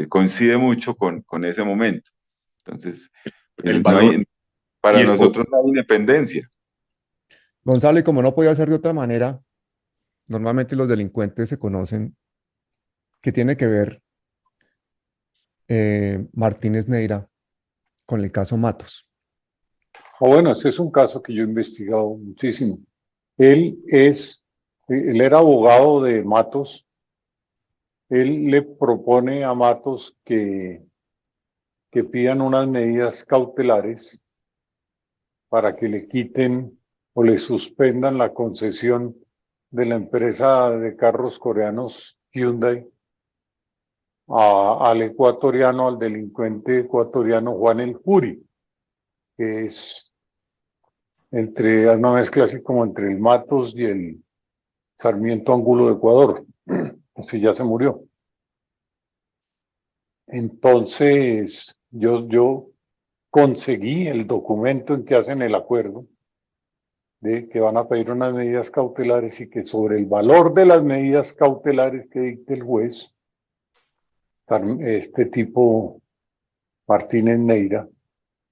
Coincide mucho con ese momento. Entonces, El valor para y el nosotros no hay independencia. Gonzalo, y como no podía ser de otra manera, normalmente los delincuentes se conocen. ¿Qué tiene que ver Martínez Neira con el caso Matos? Bueno, ese es un caso que yo he investigado muchísimo. Él era abogado de Matos. Él le propone a Matos que pidan unas medidas cautelares para que le quiten o le suspendan la concesión de la empresa de carros coreanos Hyundai al ecuatoriano, al delincuente ecuatoriano Juan El Juri, que es una mezcla así como entre el Matos y el Sarmiento Angulo de Ecuador. Así ya se murió. Entonces, yo conseguí el documento en que hacen el acuerdo de que van a pedir unas medidas cautelares y que sobre el valor de las medidas cautelares que dicte el juez, este tipo Martínez Neira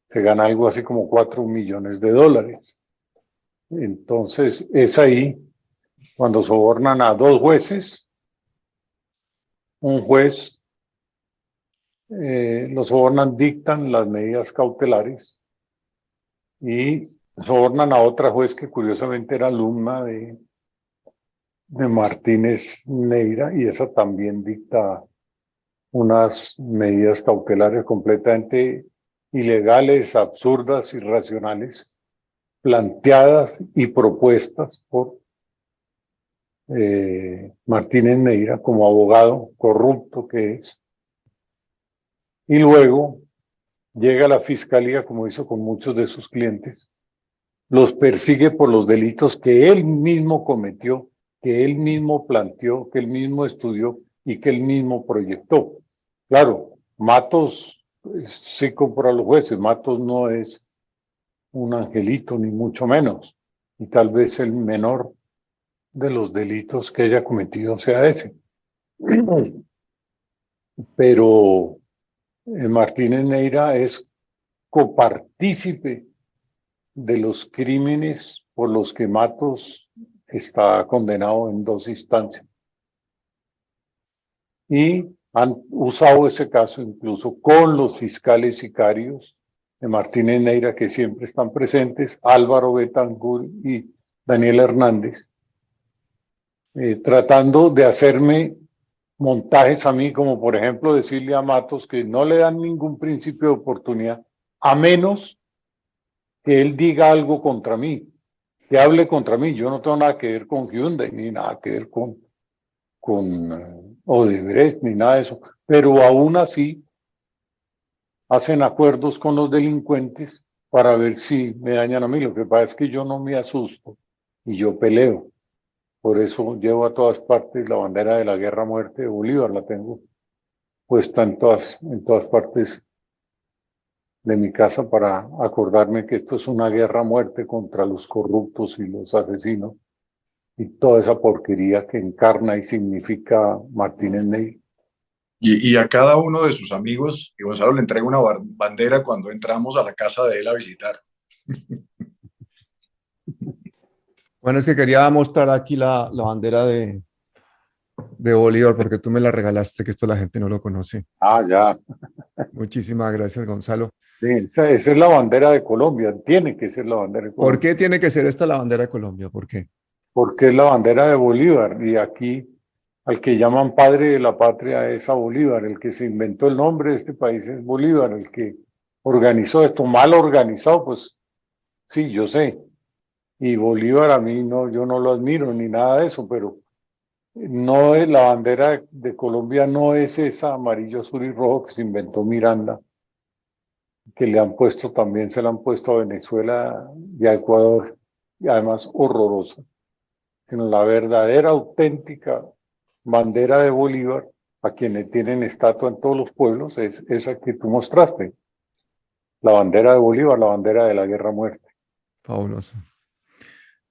se gana algo así como $4 millones. Entonces, es ahí cuando sobornan a 2 jueces, un juez los sobornan, dictan las medidas cautelares y sobornan a otra juez que curiosamente era alumna de Martínez Neira y esa también dicta unas medidas cautelares completamente ilegales, absurdas, irracionales, planteadas y propuestas por Martínez Neira como abogado corrupto que es. Y luego llega a la fiscalía, como hizo con muchos de sus clientes, los persigue por los delitos que él mismo cometió, que él mismo planteó, que él mismo estudió y que él mismo proyectó. Claro, Matos sí compró a los jueces, Matos no es un angelito ni mucho menos, y tal vez el menor de los delitos que haya cometido sea ese. pero Martínez Neira es copartícipe de los crímenes por los que Matos está condenado en 2 instancias. Y han usado ese caso incluso con los fiscales sicarios de Martínez Neira, que siempre están presentes, Álvaro Betancourt y Daniel Hernández, tratando de hacerme montajes a mí, como por ejemplo decirle a Matos que no le dan ningún principio de oportunidad, a menos que él diga algo contra mí, que hable contra mí. Yo no tengo nada que ver con Hyundai, ni nada que ver con Odebrecht, ni nada de eso, pero aún así hacen acuerdos con los delincuentes para ver si me dañan a mí. Lo que pasa es que yo no me asusto y yo peleo. Por eso llevo a todas partes la bandera de la guerra a muerte de Bolívar, la tengo puesta en todas partes de mi casa para acordarme que esto es una guerra a muerte contra los corruptos y los asesinos y toda esa porquería que encarna y significa Martínez Neira. Y a cada uno de sus amigos, y Gonzalo le entrega una bandera cuando entramos a la casa de él a visitar. Bueno, es que quería mostrar aquí la bandera de Bolívar, porque tú me la regalaste, que esto la gente no lo conoce. Ah, ya. Muchísimas gracias, Gonzalo. Sí, esa es la bandera de Colombia, tiene que ser la bandera de Colombia. ¿Por qué tiene que ser esta la bandera de Colombia? ¿Por qué? Porque es la bandera de Bolívar, y aquí al que llaman padre de la patria es a Bolívar. El que se inventó el nombre de este país es Bolívar, el que organizó esto, mal organizado, pues sí, yo sé. Y Bolívar a mí no, yo no lo admiro ni nada de eso, pero no es la bandera de Colombia, no es esa amarillo, azul y rojo que se inventó Miranda, que le han puesto también, se la han puesto a Venezuela y a Ecuador, y además horrorosa. Sino la verdadera, auténtica bandera de Bolívar, a quienes tienen estatua en todos los pueblos, es esa que tú mostraste. La bandera de Bolívar, la bandera de la guerra a muerte. Fabuloso.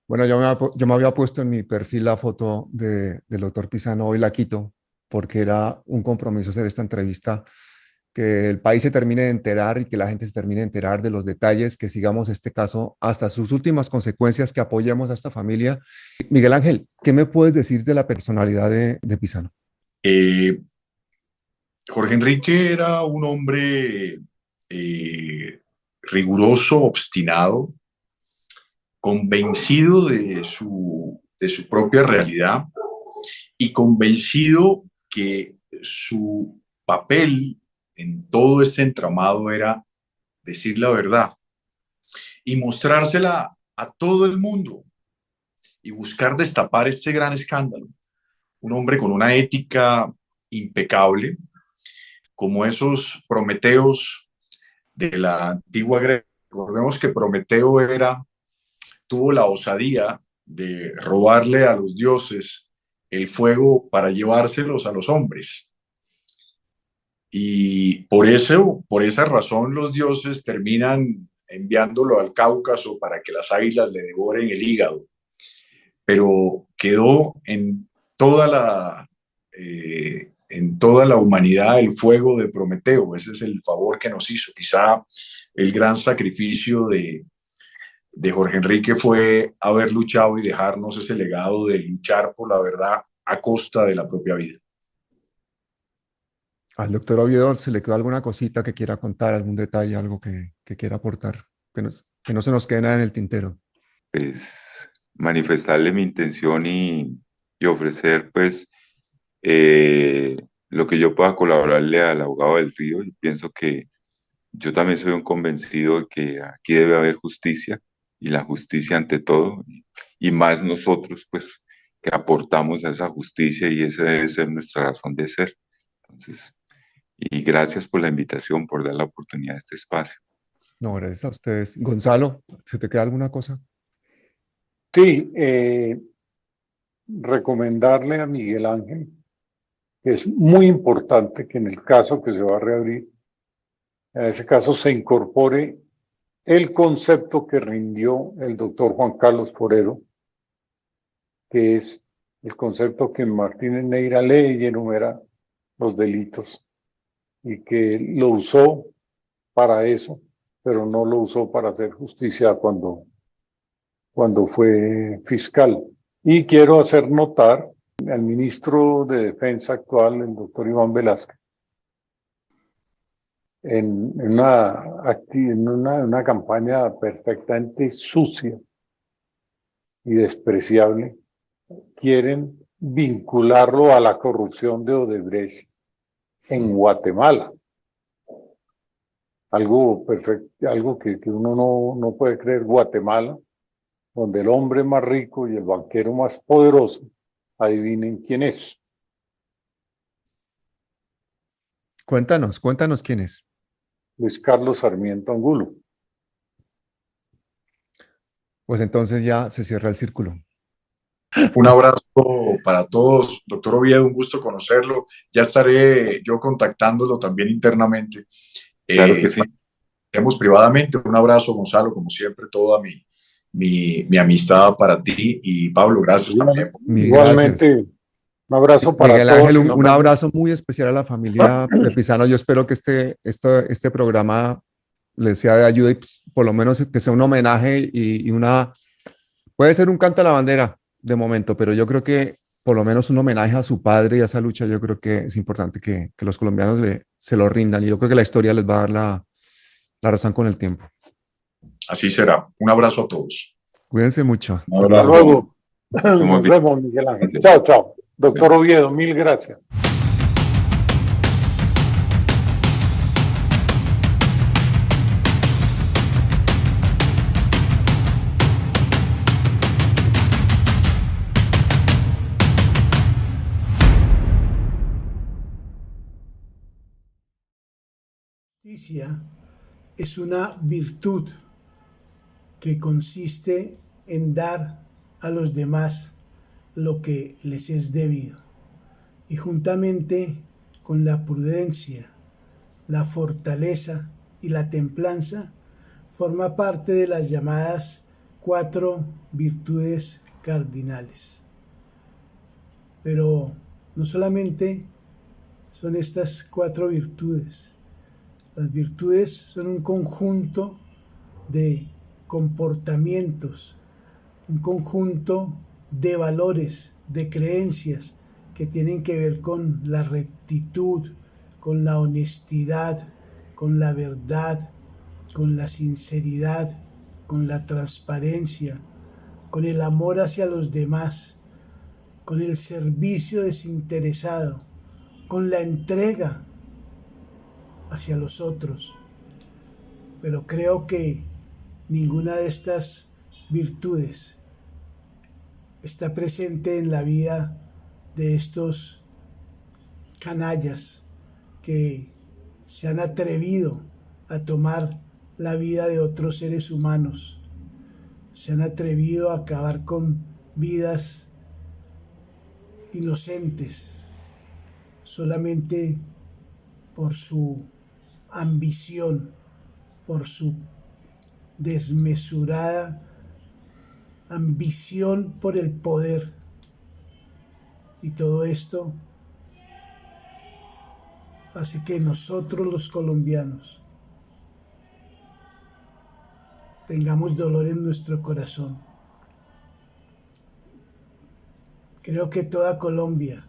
Bueno, yo me había puesto en mi perfil la foto del doctor Pisano, hoy la quito, porque era un compromiso hacer esta entrevista, que el país se termine de enterar y que la gente se termine de enterar de los detalles, que sigamos este caso hasta sus últimas consecuencias, que apoyemos a esta familia. Miguel Ángel, ¿qué me puedes decir de la personalidad de Pisano? Jorge Enrique era un hombre riguroso, obstinado, convencido de su propia realidad y convencido que su papel en todo este entramado era decir la verdad y mostrársela a todo el mundo y buscar destapar este gran escándalo. Un hombre con una ética impecable, como esos Prometeos de la antigua Grecia. Recordemos que Prometeo tuvo la osadía de robarle a los dioses el fuego para llevárselos a los hombres. Y por esa razón los dioses terminan enviándolo al Cáucaso para que las águilas le devoren el hígado. Pero quedó en toda la humanidad el fuego de Prometeo. Ese es el favor que nos hizo. Quizá el gran sacrificio de Jorge Enrique fue haber luchado y dejarnos ese legado de luchar por la verdad a costa de la propia vida. Al doctor Oviedo, ¿se le quedó alguna cosita que quiera contar, algún detalle, algo que quiera aportar, que no se nos quede nada en el tintero? Pues manifestarle mi intención y ofrecer pues lo que yo pueda colaborarle al abogado del Río. Y pienso que yo también soy un convencido de que aquí debe haber justicia, y la justicia ante todo, y más nosotros pues que aportamos a esa justicia, y esa debe ser nuestra razón de ser. Entonces, y gracias por la invitación, por dar la oportunidad de este espacio. No, gracias a ustedes. Gonzalo, ¿se te queda alguna cosa? Sí, recomendarle a Miguel Ángel que es muy importante que en el caso que se va a reabrir, en ese caso se incorpore el concepto que rindió el doctor Juan Carlos Forero, que es el concepto que Martínez Neira lee y enumera los delitos y que lo usó para eso, pero no lo usó para hacer justicia cuando fue fiscal. Y quiero hacer notar al ministro de Defensa actual, el doctor Iván Velázquez, en una campaña perfectamente sucia y despreciable, quieren vincularlo a la corrupción de Odebrecht en Guatemala. Algo perfecto, algo que uno no puede creer. Guatemala, donde el hombre más rico y el banquero más poderoso, adivinen quién es. Cuéntanos quién es. Luis Carlos Sarmiento Angulo. Pues entonces ya se cierra el círculo. Un abrazo para todos, doctor Oviedo, un gusto conocerlo. Ya estaré yo contactándolo también internamente. Claro que sí. Hacemos privadamente. Un abrazo, Gonzalo, como siempre, toda mi amistad para ti. Y Pablo, gracias también. Igualmente, gracias. Un abrazo para Miguel todos. Ángel, un abrazo muy especial a la familia de Pisano. Yo espero que este programa les sea de ayuda y pues, por lo menos que sea un homenaje y una... Puede ser un canto a la bandera de momento, pero yo creo que por lo menos un homenaje a su padre y a esa lucha, yo creo que es importante que los colombianos se lo rindan y yo creo que la historia les va a dar la razón con el tiempo. Así será. Un abrazo a todos. Cuídense mucho. Hasta luego. Nos vemos, Miguel Ángel. Chao, chao. Doctor Oviedo, mil gracias. Justicia es una virtud que consiste en dar a los demás lo que les es debido, y juntamente con la prudencia, la fortaleza y la templanza, forma parte de las llamadas 4 virtudes cardinales. Pero no solamente son estas 4 virtudes. Las virtudes son un conjunto de comportamientos, un conjunto de valores, de creencias que tienen que ver con la rectitud, con la honestidad, con la verdad, con la sinceridad, con la transparencia, con el amor hacia los demás, con el servicio desinteresado, con la entrega hacia los otros. Pero creo que ninguna de estas virtudes está presente en la vida de estos canallas que se han atrevido a tomar la vida de otros seres humanos, se han atrevido a acabar con vidas inocentes solamente por su ambición, por su desmesurada ambición por el poder. Y todo esto hace que nosotros los colombianos tengamos dolor en nuestro corazón. Creo que toda Colombia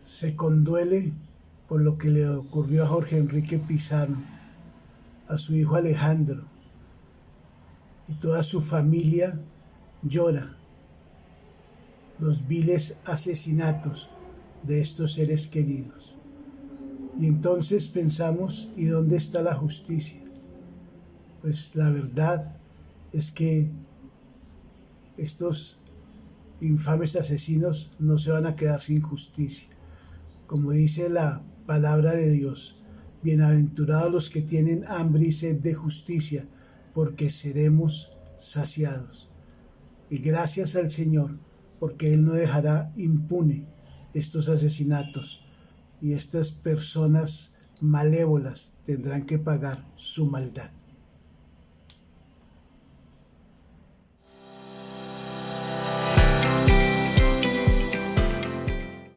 se conduele por lo que le ocurrió a Jorge Enrique Pizano, a su hijo Alejandro, y toda su familia llora los viles asesinatos de estos seres queridos. Y entonces pensamos, ¿y dónde está la justicia? Pues la verdad es que estos infames asesinos no se van a quedar sin justicia. Como dice la palabra de Dios, bienaventurados los que tienen hambre y sed de justicia, porque seremos saciados. Y gracias al Señor, porque Él no dejará impune estos asesinatos, y estas personas malévolas tendrán que pagar su maldad.